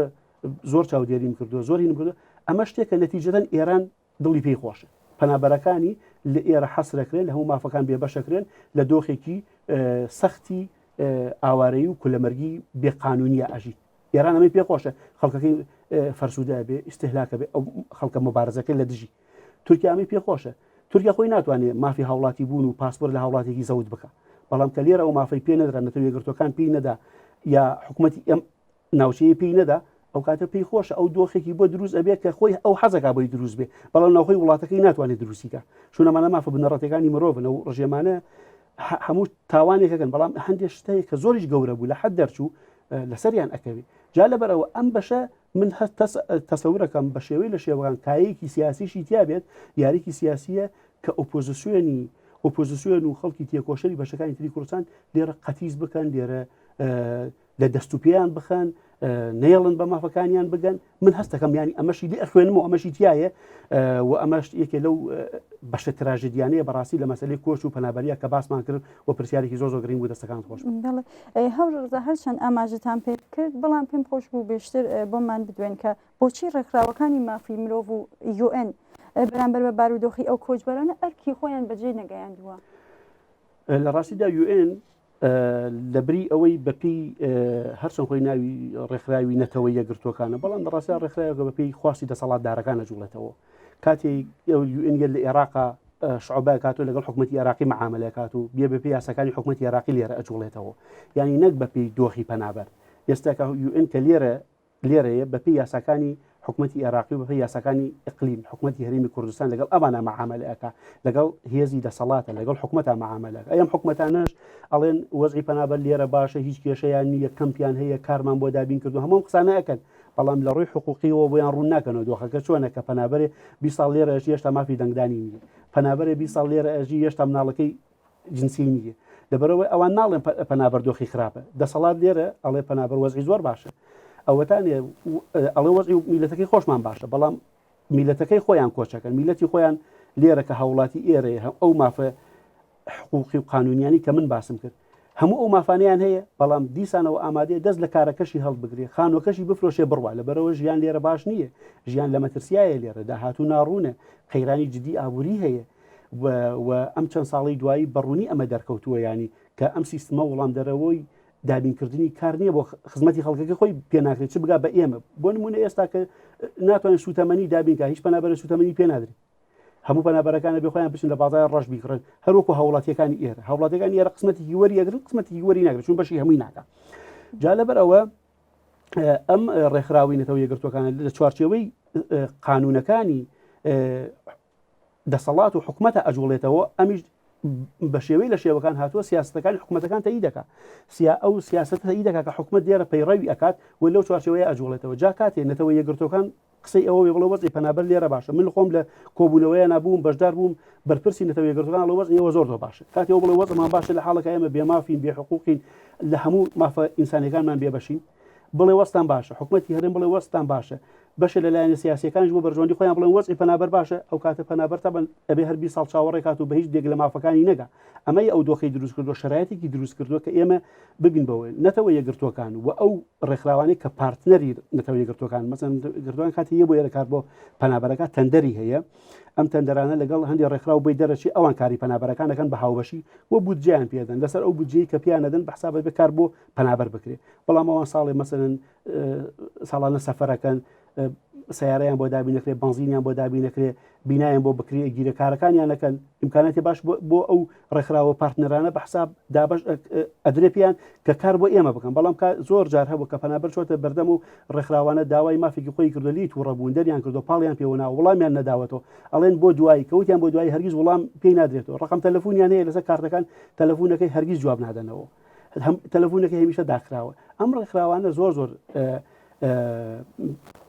زۆر چاودێریم کردو زۆریم کردو ئەمە شتێکە نەتیجەتەن ئێران دڵی پێی خۆشە پەنابەرەکانی لە ئێرە حەسرەکرێن لە هەموو مافەکان بێبەشەکرێن لە دۆخێکی سەختی ئاوارەی و کولەمەرگی بێقانونیە ئەژی ئێران ئەمەی پێ خۆشە خەڵکەکەی فەرسوودە بێ ئیستهلاکە بێ ئەو خەڵکە مبارزەکە لە دژی تورکیا ئەمەی پێ خۆشە تورکیا خۆی ناتوانێت مافی هاوڵاتی بوون و پاسپۆرت لە هاوڵاتێکی زەوت بکە بەڵام کە لێرە ئەو مافەی پێ نەدرا نەتەوە یەکگرتوەکان پێی نەدا یا حکوومەتی ئەم ناوچەیە پێی نەدا ئەو کاتە پێی خۆشە ئەو دۆخێکی بۆ دروست ئەبێت کە خۆی ئەو حەزەکە بۆی دروست بێ بەڵام ناوخۆی وڵاتەکەی ناتوانێت دروستیکە چونەمانە مافە بنەڕەتەکانی مرۆڤن و ڕژێمانە هەموو تاوانێکەکەن بەڵام هەندێک شتەیە کە زۆریش گەورە بوو لە حەد دەرچوو لەسەریان ئەکەوێت جا لەبەرەوە ئەم بەشە من تەسەورەکەم بە شێوەی لە شێوەکان کایەکی سیاسیشی تیا بێت یاریکی سیاسیە کە ئۆپۆزیسیۆن و خەڵکی تێکۆشەری بەشەکانی تری کوردستان لێرە قەتیز بکەن لێرە لە دەستوپیان بخەن نێڵن بە مافەکانیان بگەن من هەستەکەم ینی ئەمەشی لێ ئەخوێنم و ئەمەشی تایە و ئەمەش یەکێ لەو بەشە تراژدیانەیە بەڕاستی لە مەسەلەی کۆچ و پەنابەریە کە باسمان کرد و پرسیارێکی زۆر گرنگ بوو دەستەکان خۆش هەورڕزە هەرچەند ئاماژتان پێ کرد بەڵام پێم خۆش بوو بێشتر بۆمان بدوێن کە بۆچی ڕێکخراوەکانی مافی مرۆڤ و UN بەرامبەر بە بارودۆخی ئەو کۆچبەرانە ئەرکی خۆیان بەجێ نەگەیاندووە. لە ڕاستیدا UN لەبری ئەوەی بەپی هەرچەند خۆی ناوی ڕێکخراوی نەتەوەی یەکگرتوەکانە بەڵام لە ڕاستیدا ڕێکخراوەکە بەپی خواستی دەسەڵاتدارەکانە جوڵێتەوە کاتێک UN لە عێراقا شعوبای کاتۆ لەگەڵ حکوومەتی عێراقی معاملە کات و بێ بەپی یاساکانی حکوومەتی عێراقی لێرە ئەجوڵێتەوە یعنی نەک بەپی دۆخی پەنابەر ئێستا کە UN کە لێرەیە بەپی یاساکانی حکوومەتی عێراقی و بەپی یاساکانی ئیقلیم حکوومەتی هەرێمی کوردستان لەگەڵ ئەمانە معاملەکە لەگەڵ هێزی دەسەڵاتە لەگەڵ حکوومەتە معاملەکە ئەم حکوومەتانەش ئەڵێن وەزعی پەنابەر لێرە باشە هیچ کێشەیان نییە کەمپیان هەیە کارمان بۆ دابین کردو هەموو قسانە ئەکەن بەڵام لە ڕووی حقوقیەوە بۆیان ڕوون ناکەنەوە دۆخەکە چۆنە کە پەنابەرێ 20 ساڵ لێرە ئەژی هێشتا مافی دەنگدانی نییە پەنابەرێ 20 ساڵ لێرە ئەژی هێشتا مناڵەکەی جنسی نییە لەبەرەوەی ئەوان ناڵێن پەنابەر دۆخی خراپە دەسەڵات لێرە ئەڵێ پەنابەر وەزعی زۆر باشە ئەوەتانێ ئەڵێ وەزعی میلەتەکەی خۆشمان باشە بەڵام میلەتەکەی خۆیان کۆچەکەن میلەتی خۆیان لێرە کە هەوڵاتی ئێرەیە ئەو مافە حقوقی و قانونیانی کە من باسم کرد هەموو ئەو مافانیان هەیە بەڵام دیسانەوە ئامادەیە دەست لە کارەکەشی هەڵبگرێ خانۆکەشی بفرۆشێ بڕوا لەبەرەوە ژیان لێرە باش نییە ژیان لە مەترسیایە لێرە داهاتوو ناڕوونە قەیرانی جدی ئابووری هەیە و ئەم چەند ساڵی دوایی بەڕوونی ئەمە دەرکەوتووە ینی کە ئەم سیستمە وڵام دەرەوەی دابینکردنی کار نییە بۆ خزمەتی خەڵکەکە خۆی پێناکرێت چ بگا بە ئێمە بۆ نمونە ئێستا کە ناتوانین سوتەمەنی دابینکە هیچ پەنابەر سوتەمەنی پێنادرێت هەموو پەنابەرەکانە بخۆیان بچن لە بازار ڕەش بیکڕن هەروەکو هەوڵاتیەکانی ئێرە هەوڵاتەکانی ئێرە قسمەتی وەری ئەگرن قسمەتی وەری ناگرێت چون بەشی هەمووی ناکە جا لەبەر ئەوە ئەم ڕێکخراوی نەتەوە یەکگرتوەکانە لە چوارچێوەی قانونەکانی دەسەڵات و حکوومەتە ئەجوڵێتەوە ئەمیش بە شێوەی لە شێوەکان هاتووە سیاستەکانی حکوومەتەکان تەیید دەکات ئەو سیاست تەیید دەکات کە حکوومەت دیارە پەیڕەوی ئەکات و لەو چوارچێوەیە ئەجوڵێتەوە جا کاتێ نەتەوە یەکگرتوەکان قسەی ئەوە بڵێ وەزعی پەنابەر لێرە باشە من خۆم لە کۆبوونەوەیە نابووم بەشدار بووم بەرپرسی نەتەوە یەکگرتوەکان لە وەزعیەوە زۆر باشە کاتێەوە بڵێ وەزعمان باشە لە حاڵەکە ئێمە بێمافین بێحقوقین لە هەموو مافە ئینسانیەکانمان بێبەشین بڵێ وەستان باشە حکوومەتی هەرێم بڵێ وەستان باشە بەشە لەلایەنە سیاسیەکانش بۆ بەرژەوەندی خۆیان بڵێن وەزعی پەنابەر باشە ئەو کاتە پەنابەر تەبەن ئەبێ هەر 20 ساڵ چاوەڕێ کات و بە هیچ دێک لە مافەکانی نەگا ئەمەی ئەو دۆخی دروست کردو شرایەتێکی دروست کردووە کە ئێمە ببین بەوەی نەتەوە یەکگرتوەکان و ئەو ڕێکخراوانی کە پارتنەری نەتەوە یەکگرتوەکان مەسەن گردوان کاتی یە بۆ یەرە کار بۆ پەنابەرەکە تەندەری هەیە ئەم تەندەرانە لەگەڵ هەندی ڕێکخراو بۆی دەرەچی ئەوان کاری پەنابەرەکانەکەن بە هاوبەشی و بودجیان پێدەن لەسەر ئەو بودجەی کە پیان نەدەن بە حسابە بکار بۆ پەنابەر بکرێت بەڵام ئەوان ساڵێ مەسەن ساڵانە سەفەرەکەن سیارەیان بۆ دابینەکرێت بنزینیان بۆ دابینەکرێت بینایان بۆ بکرێ گیرەکارەکانیانەکەن ئیمکاناتی باش بۆ ئەو ڕێکخراوە پارتنەرانە بە حساب دابش ئەدرێپیان کە کار بۆ ئێمە بکەن بەڵام زۆر جار هەبوو کە پەنابەر چۆتە بەردەم و ڕێکخراوانە داوای مافێکی خۆی کردولی تووڕەبوون دەریان کردو پاڵیان پێوەنا وڵامیان نەداوەتەوە ئەڵێن بۆ دوایی کەوتیان بۆ دوایی هەرگیز وڵام پێی نادرێتەوە ڕقم تەلەفۆنیان هەیە لەسەر کارتەکان تەلەفۆنەکەی هەرگیز جواب نادەنەوە تەلەفۆنەکە هەمیشە داخراوە ئەم ڕێکخراوانە زۆر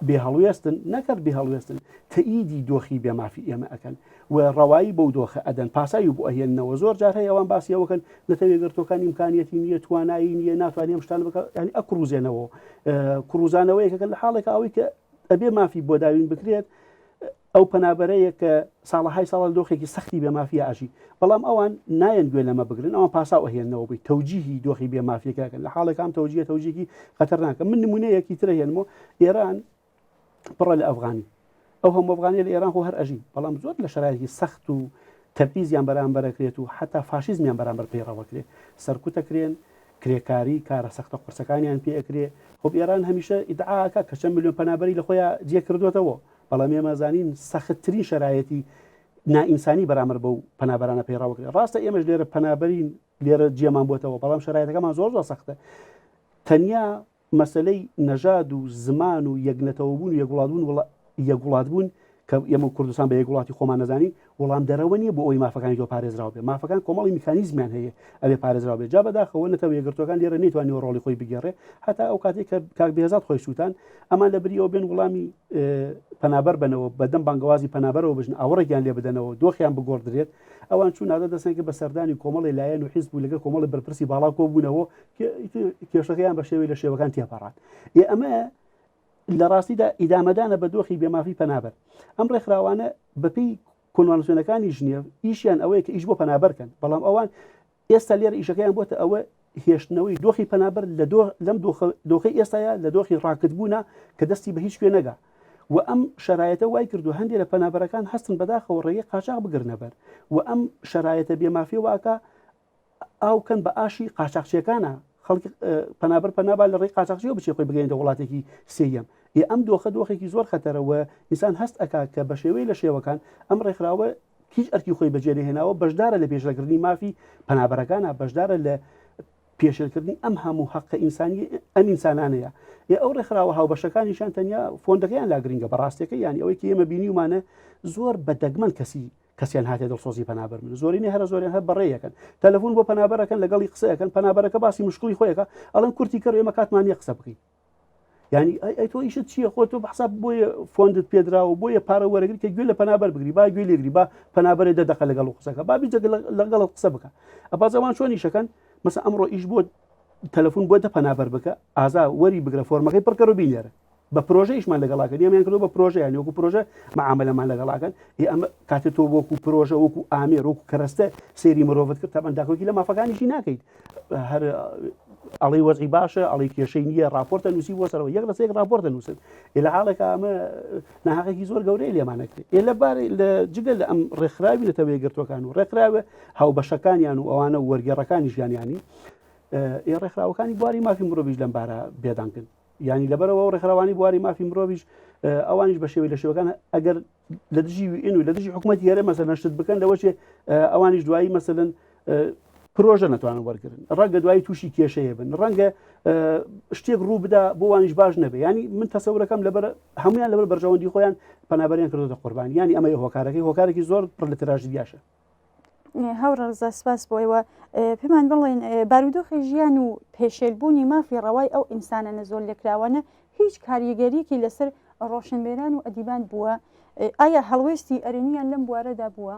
بێهەڵوێستن نەکرد بێهەڵوێستن تەئیدی دۆخی بێمافی ئێمە ئەکەن و ڕەوایی بەو دۆخە ئەدەن پاسایی بۆ ئەهێننەوە زۆر جار هەیە ئەوان باسیەوەکەن نەتەوە یەکگرتوەکان ئیمکانیەتی نییە توانایی نییە ناتوانێ ئەم شتان بکە ینی ئەکروزێنەوە کروزانەوەیەکە لە حاڵێکە ئەوەی کە ئەبێ مافی بۆ داوین بکرێت ئەو پەنابەرەیە کە ساڵەهای ساڵ دۆخێکی سەختی بێمافی ئاژی بەڵام ئەوان نایەن گوێ لەمە بگرن ئەوان پاساو ئەهێنەوە بووی تەوجیهی دۆخی بێمافیەکەکەن لە حاڵێکام تەوجیهی خەتەرناکە من نمونەیەکی ترە هێنمەوە ئێران پڕە لە ئەفغانی ئەو هەموو ئەفغانیە لە ئێران خۆ هەر ئەژی بەڵام زۆر لە شرایەتی سەخت و تەبعیزیان بەرامبەرەکرێت و حتا فاشیزمیان بەرامبەر پەیڕەوەکرێت سەرکوتەکرێن کرێکاری کارە سەختە قورسەکانیان پێ ئەکرێ خۆ ئێران هەمیشە ئیدعاکە کە چەند ملیۆن پەنابەری لە خۆیان جێ کردوێتەوە بەڵام ئێمەزانین سەختترین شرایەتی نائینسانی بەرامبەر بەو پەنابەرانە پەیڕەوەکرێت ڕاستە ئێمەش لێرە پەنابەرین لێرە جێمان بۆتەوە بەڵام شرایەتەکەمان زۆر سەختە تەنیا مەسلەی نەژاد و زمان و یەکنەتەوە بوون و یەکوڵات بوون کە ئێمە کوردستان بە یەکوڵاتی خۆمان نەزانین وەڵام دەرەوە نییە بۆ ئەوی مافەکانی تۆ پارێزراو بێ مافەکان کۆمەڵی میکانیزمیان هەیە ئەوێ پارێزراو بێت جا بەداخەوە نەتەوە یەکگرتوەکان لێرە نەیتوانێت ڕۆڵی خۆی بگێڕێ هەتا ئەو کاتێک کە کاک بێزاد خۆی سووتان ئەمان لەبریەوە بێن وڵامی پەنابەر بنەوە بەدەم بانگەوازی پەنابەرەوە بژن ئاوەڕێکیان لێ بدەنەوە دۆخیان بگۆڕدرێت ئەوان چوون نادە دەستێککە بە سەردانی کۆمەڵی لایەن و حیزب و لەگە کۆمەڵی بەرپرسی باڵا کۆبوونەوە کێشەکەیان بە شێوەی لە شێوەکان تێپەڕات ئەمە لە ڕاستیدا ئیدامەدانە بە دۆخی بێمافی پەنابەر ئەم ڕێکخراوانە بەپی کۆنوانسیۆنەکانی ژنیە ئیشیان ئەوەیە کە ئیش بۆ پەنابەرکەن بەڵام ئەوان ئێستا لێرە ئیشەکەیان بۆتە ئەوە هێشتنەوەی دۆخی پەنابەر لەم دۆخی ئێستاە لە دۆخی ڕاکردبوونا کە دەستی بە هیچ شوێ نەگا و ئەم شرایەتە وای کردو هەندێک لە پەنابەرەکان هەستن بەداخەوە ڕێگەی قاچاق بگرنەبەر و ئەم شرایەتە بێمافی واکە ئاوکەن بە ئاشی قاچاقچیەکانە خەڵکی پەنابەر پەنابا لە ڕێی قاچاقچیەوە بچێ خۆی بگەینە وڵاتێکی سێیەم ئەم دۆخێکی زۆر خەتەرەوە ئینسان هەست ئەکات کە بە شێوەی لە شێوەکان ئەم ڕێکخراوە هیچ ئەرکی خۆی بەجێ هێناوە بەشدارە لە پێشلەکردنی مافی پەنابەرەکانە بەشدارە لە پێشلکردنی ئەم هەموو حەقە ئینسانی ئەم ئینسانانەیە ئەو ڕێکخراوە هاوبەشەکانیشان تەنیا فۆندەکەیان لا گرنگە بەڕاستەکە یانی ئەوەی کە ئێمە بینیومانە زۆر بەدەگمەن کەسیان هاتێ دڵسۆزی پەنابەر من زۆرینی هەرە زۆریان هەر بەڕێیەکەن تەلەفۆن بۆ پەنابەرەکەن لەگەڵی قسەیەکەن پەنابەرەکە باسی مشکلی خۆیەکە ئەڵەن کورتی کەڕ ئێمە کاتمانە قسە بکەین ینی ئەی تۆ ئیشت چییە خۆ تۆ بەحساب بۆیە فۆندت پێدراوە بۆیە پارە وەرەگری کە گوێ لە پەنابەر بگری با گوێ لێگری با پەنابەرێ دەدەقە لەگەڵ قسەکە با بیجە لەگەڵ قسە بکە ئەبازەوان چۆنیشەکەن مەسە ئەمڕۆ ئیش بۆ تەلەفۆن بۆ دە پەنابەر بکە ئازا وەری بگرە فۆرمەکەی پڕکەڕ و بینێرە بە پرۆژەیشمان لەگەڵاکە ئێمەیان کردو بە پرۆژەیان وەکو پرۆژە مەعاملەمان لەگەڵاکەن ئەمە کاتێ تۆ وەکو پرۆژە وەکو ئامێر وەکو کەرەستە سێری مرۆڤت کرد تامان داکۆکی لە مافەکانیشی ناکەیت هەر ئەڵی وەزعی باشە ئەڵی کێشەی نییە راپۆرتە نووسی بۆ سەرەوە یەک لەسێک راپۆرتە نووسن لە حاڵێکە ئەمە ناحەقێکی زۆر گەورەی لێمانەکرێت لە جگە لە ئەم ڕێکخراوی لەتەوەی گرتوەکان و ڕێکخراوە هاوبەشەکانیان و ئەوانە وەرگێڕەکانی ژیانیانی ڕێکخراوەکانی بواری مافی مرۆڤیش لەم بارە بێدانکن ینی لەبەرەوە ڕێکخراوانی بواری مافی مرۆڤیش ئەوانیش بە شێوەی لە شێوەکان ئەگەر لە دژی ئین و لە دژی حکوومەتی هێرە مەسەلەن شت بکەن لەوەشێ ئەوانیش دوایی مەسەلەن پرۆژە نەتوانن وەرگن ڕەنگە دوایی تووشی کێشەیە بن ڕەنگە شتێک ڕوو بدا بۆ وانیش باش نەبێ ینی من تەسەورەکەم لەبەر هەمویان لەبەر بەرژەوەندی خۆیان پەنابەریان کردوتە قوربانی ینی ئەمە هۆکارێکی زۆر پڕ لە تراژدیاشە هەوڕەزە سپاس بۆیەوە پێمان بڵێن بارودۆخی ژیان و پێشێلبوونی مافی ڕەوای ئەو ئینسانە زۆر لێکراوانە هیچ کاریگەریەکی لەسەر ڕۆشنبێران و ئەدیبان بووە ئایا هەڵوێستی ئەرێنیان لەم بوارەدا بووە؟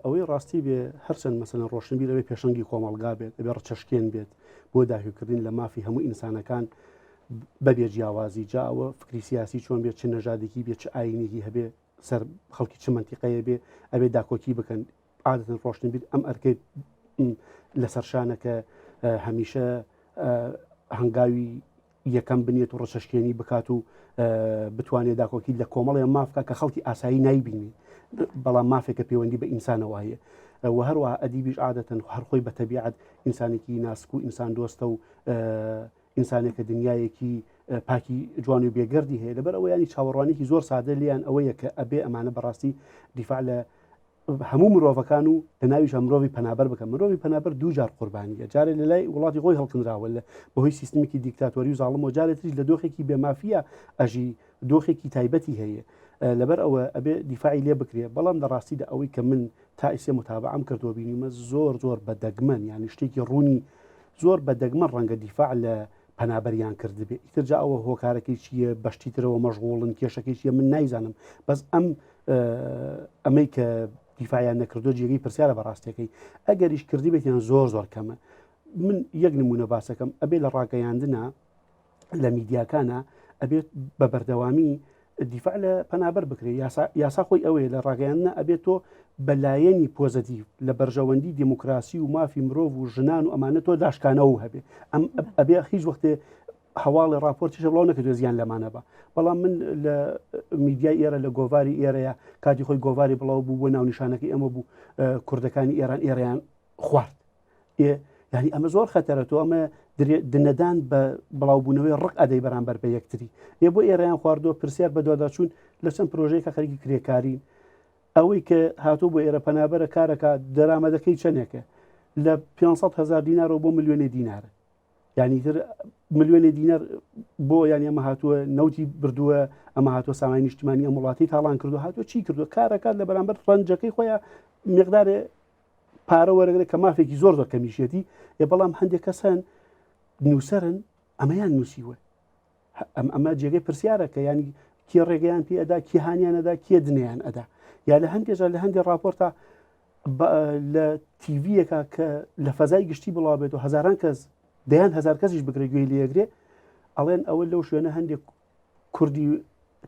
ئەوەی ڕاستی بێ هەرچەند مەسەلەن ڕۆشنبیر ئەوەی پێشەنگی کۆمەڵگا بێت ئەبێ ڕچەشکێن بێت بۆ داهێکردن لە مافی هەموو ئینسانەکان بەبێ جیاوازی جا ئەوە فکری سیاسی چۆن بێت چ نەژادێکی بێت چ ئاینێکی هەبێ سەر خەڵکی چ منتیقەیە بێ ئەبێ داکۆکی بکەن عادەتەن ڕۆشنبیر ئەم ئەرکەی لەسەرشانەکە هەمیشە هەنگاوی یەکەم بنێت و ڕچەشکێنی بکات و بتوانێت داکۆکی لە کۆمەڵی مافکە کە خەڵکی ئاسایی نایبینی بەڵام مافێکە پەیوەندی بە ئینسانەوە هەیە و هەروە ئەدیبیش عادەتەن هەرخۆی بە تەبیعەت ئینسانێکی ناسک و ئینسان دۆستە و ئینسانێکە دنیایەکی پاکی جوان و بێگەردی هەیە لەبەر ئەوە ینی چاوەڕوانێکی زۆر سادە لیان ئەوەیە کە ئەبێ ئەمانە بەڕاستی دیفاع لە هەموو مرۆڤەکان و لە ناویش مرۆڤی پەنابەر بکەن مرۆڤی پەنابەر دوو جار قوربانیە جارێک لە لای وڵاتی خۆی هەڵکردراوە لە بەهۆی سیستمێکی دیکتاتۆری و زاڵم و جارێتریش لە دۆخێکی بێمافیە ئەژی دۆخێکی تایبەتی هەیە لەبەر ئەوە ئەبێ دیفاعی لێ بکرێ بەڵام لە ڕاستیدا ئەوەی کە من تا ئیسێ متابعەم کردووە بینیمە زۆر بەدەگمەن یانی شتێکی ڕوونی زۆر بەدەگمەن ڕەنگە دیفاع لە پەنابەریان کردبێ ئیترجا ئەوە هۆکارەکەی چییە بەشتی ترەوە مەشغوڵن کێشەکەی چیە من نایزانم بەس ئەمەی کە دیفاعیان نەکردو جێگەی پرسیارە بەڕاستەکەی ئەگەریش کردی بێتیان زۆر کەمە من یەک نمونە باسەکەم ئەبێ لە ڕاگەیاندنە لە میدیاکانە ئەبێت بە بەردەوامی دیفاع لە پەنابەر بکرێت یاسا خۆی ئەوەیە لە ڕاگەیاندنە ئەبێت تۆ بەلایەنی پۆزەتیڤ لە بەرژەوەندی دیموکراسی و مافی مرۆڤ و ژنان و ئەمانە تۆ داشکانەوە هەبێ ئەم ئەبێ هیچ وەختێ هەواڵی راپۆرتیشە بڵاو نەکردو زیان لەمانە بە بەڵام من لە میدیای ئێرە لە گۆڤاری ئێرەیە کاتی خۆی گۆڤاری بڵاو بوو بۆ ناونیشانەکەی ئەمە بوو کوردەکانی ئێران ئێرەیان خوارد ینی ئەمە زۆر خەتەرە تۆ ئەمە دنەدان بە بڵاوبوونەوەی ڕق ئەدەی بەرامبەر بە یەکتری بۆ ئێرەیان خواردۆ پرسیار بە دوواداچوون لە چەند پرۆژەیەکە خەریکی کرێکارین ئەوەی کە هاتوو بۆ ئێرە پەنابەرە کارەکە دەرامەدەکەی چەندێکە لە 500,000 دینارەوە بۆ ملیۆنی دینارە ینی تر ملیۆنی دینار بۆ ینی ئەمە هاتووە نەوتی بردووە ئەمە هاتووە سامانی نیشتیمانی ئەم وڵاتی تاڵان کردو هاتووە چی کردو کارەکات لە بەرامبەر ڕەنجەکەی خۆیان مقدارێ پارە وەرەگرێت کە مافێکی زۆر کەمیشێتی بەڵام هەندێک کەسان نووسەرن ئەمەیان نووسیوە ئەمە جێگەی پرسیارە کە ینی کێ ڕێگەیان پێ ئەدا کی هاانیانەدا کێ دنیایان ئەدا یا لە هەندێکجار لە هەندێک راپۆرتە لە تیڤەکە کە لە فەزای گشتی بڵاو بێت و هەزاران کەس دەیان هەزار کەسیش بگرێ گوێی لێگرێ ئەڵێن ئەوە لەو شوێنە هەندێک کوردی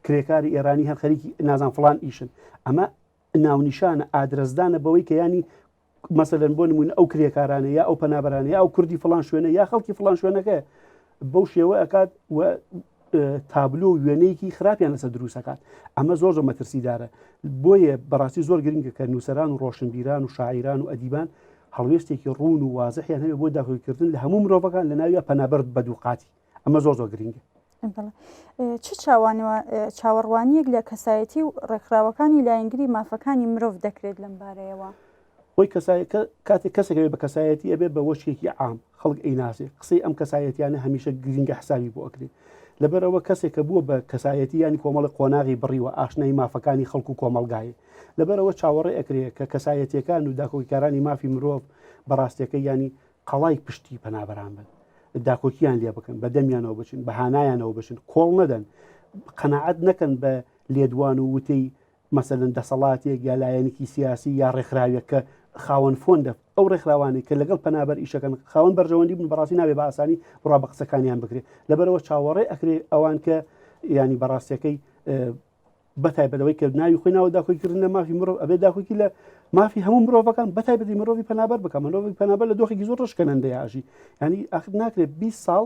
کرێکاری ئێرانی هەر خەریکی نازان فڵان ئیشن ئەمە ناونیشانە ئادرەزدانە بەوەی کە ینی مەسەلەن بۆ نمونە ئەو کرێکارانە یا ئەو پەنابەرانە یا ئەو کوردی فڵان شوێنە یا خەڵکی فڵان شوێنەکە بەو شێوە ئەکات تابلۆ و وێنەیەکی خراپیان لەسەر دروستەکات ئەمە زۆر زۆر مەترسیدارە بۆیە بەڕاستی زۆر گرنگە کە نووسەران و ڕۆشنبیران و شاعیران و ئەدیبان هەڵوێستێکی ڕوون و وازەحیان هەبێت بۆ داخۆیکردن لە هەموو مرۆڤەکان لە ناویە پەنابەر بەدووقاتی ئەمە زۆر زۆر گرنگە. چ چاوەڕوانیەک لە کەسایەتی و ڕێکخراوەکانی لایەنگری مافەکانی مرۆڤ دەکرێت لەم بارەیەوە؟ خۆی کاتێک کەسێکەوێت بە کەسایەتی ئەبێت بە وەشێکی عام خەڵک ئەیناسێ قسەی ئەم کەسایەتیانە هەمیشە گرنگە حسابی بۆ ئەکرێت لەبەرەوە کەسێک کە بووە بە کەسایەتی ینی کۆمەڵی قۆناغی بڕیوە ئاشنای مافەکانی خەڵکو و کۆمەلگایە لەبەرەوە چاوەڕێ ئەکرێت کە کەسایەتیەکان و داکۆکارانی مافی مرۆڤ بەڕاستیەکە ینی قەڵای پشتی پەنابەران بن داکۆکییان لێ بکەن بە دەمیانەوە بچن بە هانایانەوە بچن کۆڵ نەدەن قەنەعەت نەکەن بە لێدوان و وتەی مەسەلەن دەسەڵاتێک یا لایەنێکی سیاسی یا ڕێکخراوێک کە خاوەن فۆندە ئەو ڕێکخراوانی کە لەگەڵ پەنابەر ئیشەکەن خاوەن بەرژەوەندی بن بەڕاستی نابێ بە ئاسانی بڕا بە قسەکانیان بکرێت لەبەرەوە چاوەڕێ ئەکرێ ئەوان کە ینی بەڕاستیەکەی بەتایبەتەوەی کە ناوی خۆی ناوە داخۆیکردن لە مافی مرۆڤ ئەبێ داخۆکی لە مافی هەموو مرۆڤەکان بەتایبەتی مرۆڤی پەنابەر بکە مرۆڤی پەنابەر لە دۆخێکی زۆر ڕشکەنەندەیە ئاژی ینی ئاخر ناکرێت 20 ساڵ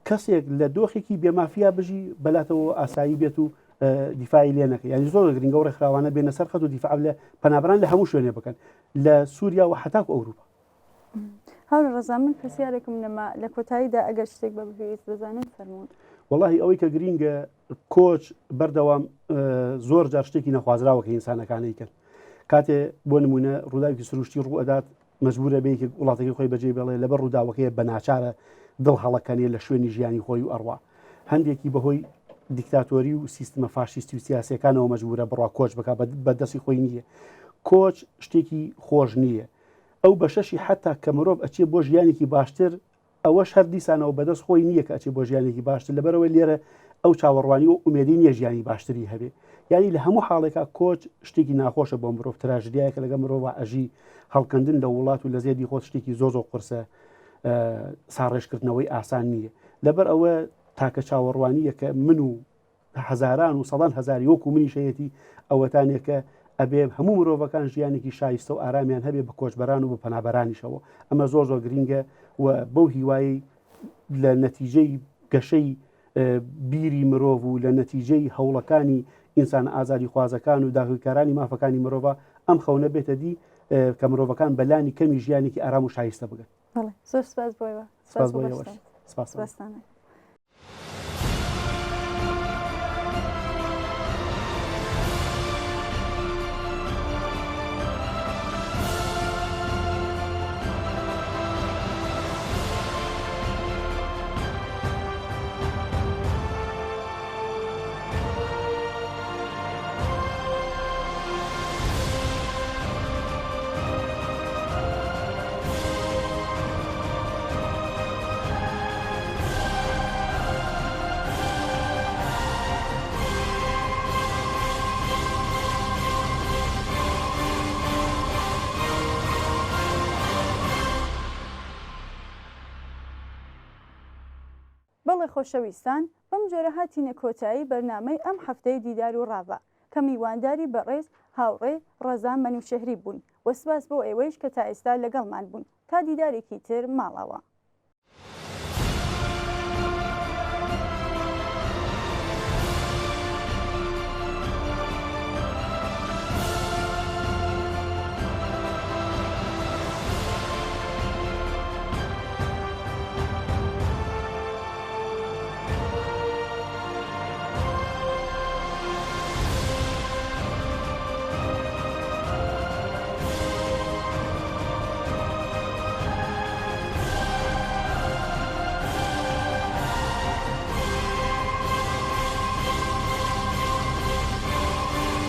کەسێک لە دۆخێکی بێمافیا بژی بەلاتەوە ئاسایی بێت و دیفاعی لێ نەکە ینی زۆر گرنگە و ڕێکخراوانە بێنە سەر خەت و دیفاع لە پەنابەران لە هەموو شوێنێ بکەن لە سووریا و حتاکو ئەوروپا. هەر ڕەزا من پرسیارێکم لەما لە کۆتاییدا ئەگەر شتێک بە بپێویست بزانن فەرموون. وەڵاهی ئەوەی کە گرینگە کۆچ بەردەوام زۆر جار شتێکی نەخوازراوە کە ئینسانەکانەی کرد کاتێ بۆ نمونە ڕووداوێکی سروشتی ڕوو ئەدات مەجبورە بەیەکی وڵاتەکەی خۆی بەجێ بێڵێ لەبەر ڕووداوەکەی بە ناچارە دڵ هەڵەکەنێ لە شوێنی ژیانی خۆی و ئەڕوا هەندێکی بەهۆی دیکتاتۆری و سیستمە فاشیستی و سیاسەکانەوە مەجبورە بڕوا کۆچ بک بە دەستی خۆی نییە کۆچ شتێکی خۆش نییە ئەو بە شەشی حتا کە مرۆڤ ئەچێ بۆ ژیانێکی باشتر ئەوەش هەر دیسانەوە بەدەست خۆی نییە کە ئەچێ بۆ ژیانێکی باشتر لەبەرەوەی لێرە ئەو چاوەڕوانی و ئومێدی نییە ژیانی باشتری هەبێ یانی لە هەموو حاڵێکا کۆچ شتێکی ناخۆشە بۆ مرۆڤ تراژدیایە کە لەگە مرۆڤ ئەژی هەڵکەندن لە وڵات و لە زێدی خۆت شتێکی زۆ زۆ قرسە ساڕێژکردنەوەی ئاسان نییە لەبەر ئەوە تاکە چاوەڕوانیە کە من و هەزاران و سەدان هەزاری وەکو منی شەیەتی ئەوەتانێکە ئەبێ هەموو مرۆڤەکان ژیانێکی شایستە و ئارامیان هەبێ بە کۆچبەران و بە پەنابەرانیشەوە ئەمە زۆر زۆر گرینگە و بەو هیوایی لە نەتیجەی گەشەی بیری مرۆڤ و لە نەتیجەی هەوڵەکانی ئینسان ئازادی خوازەکان و داخلکارانی مافەکانی مرۆڤ ئەم خەونە بێتە دی کە مرۆڤەکان بەلانی کەمی ژیانێکی ئارام و شایستە بگەن. زۆر سپاس بۆیەوە. سپاس. بەڵێ خۆشەویستان بەم جۆرە هاتینە کۆتایی بەرنامەی ئەم هەفتەی دیدار و ڕاوە کە میوانداری بەڕێز هاوڕێ ڕەزا مەنوشەهری بوون وەسپاس بۆ ئێوەیش کە تا ئێستا لەگەڵمان بوون تا دیدارێکی تر ماڵەوە.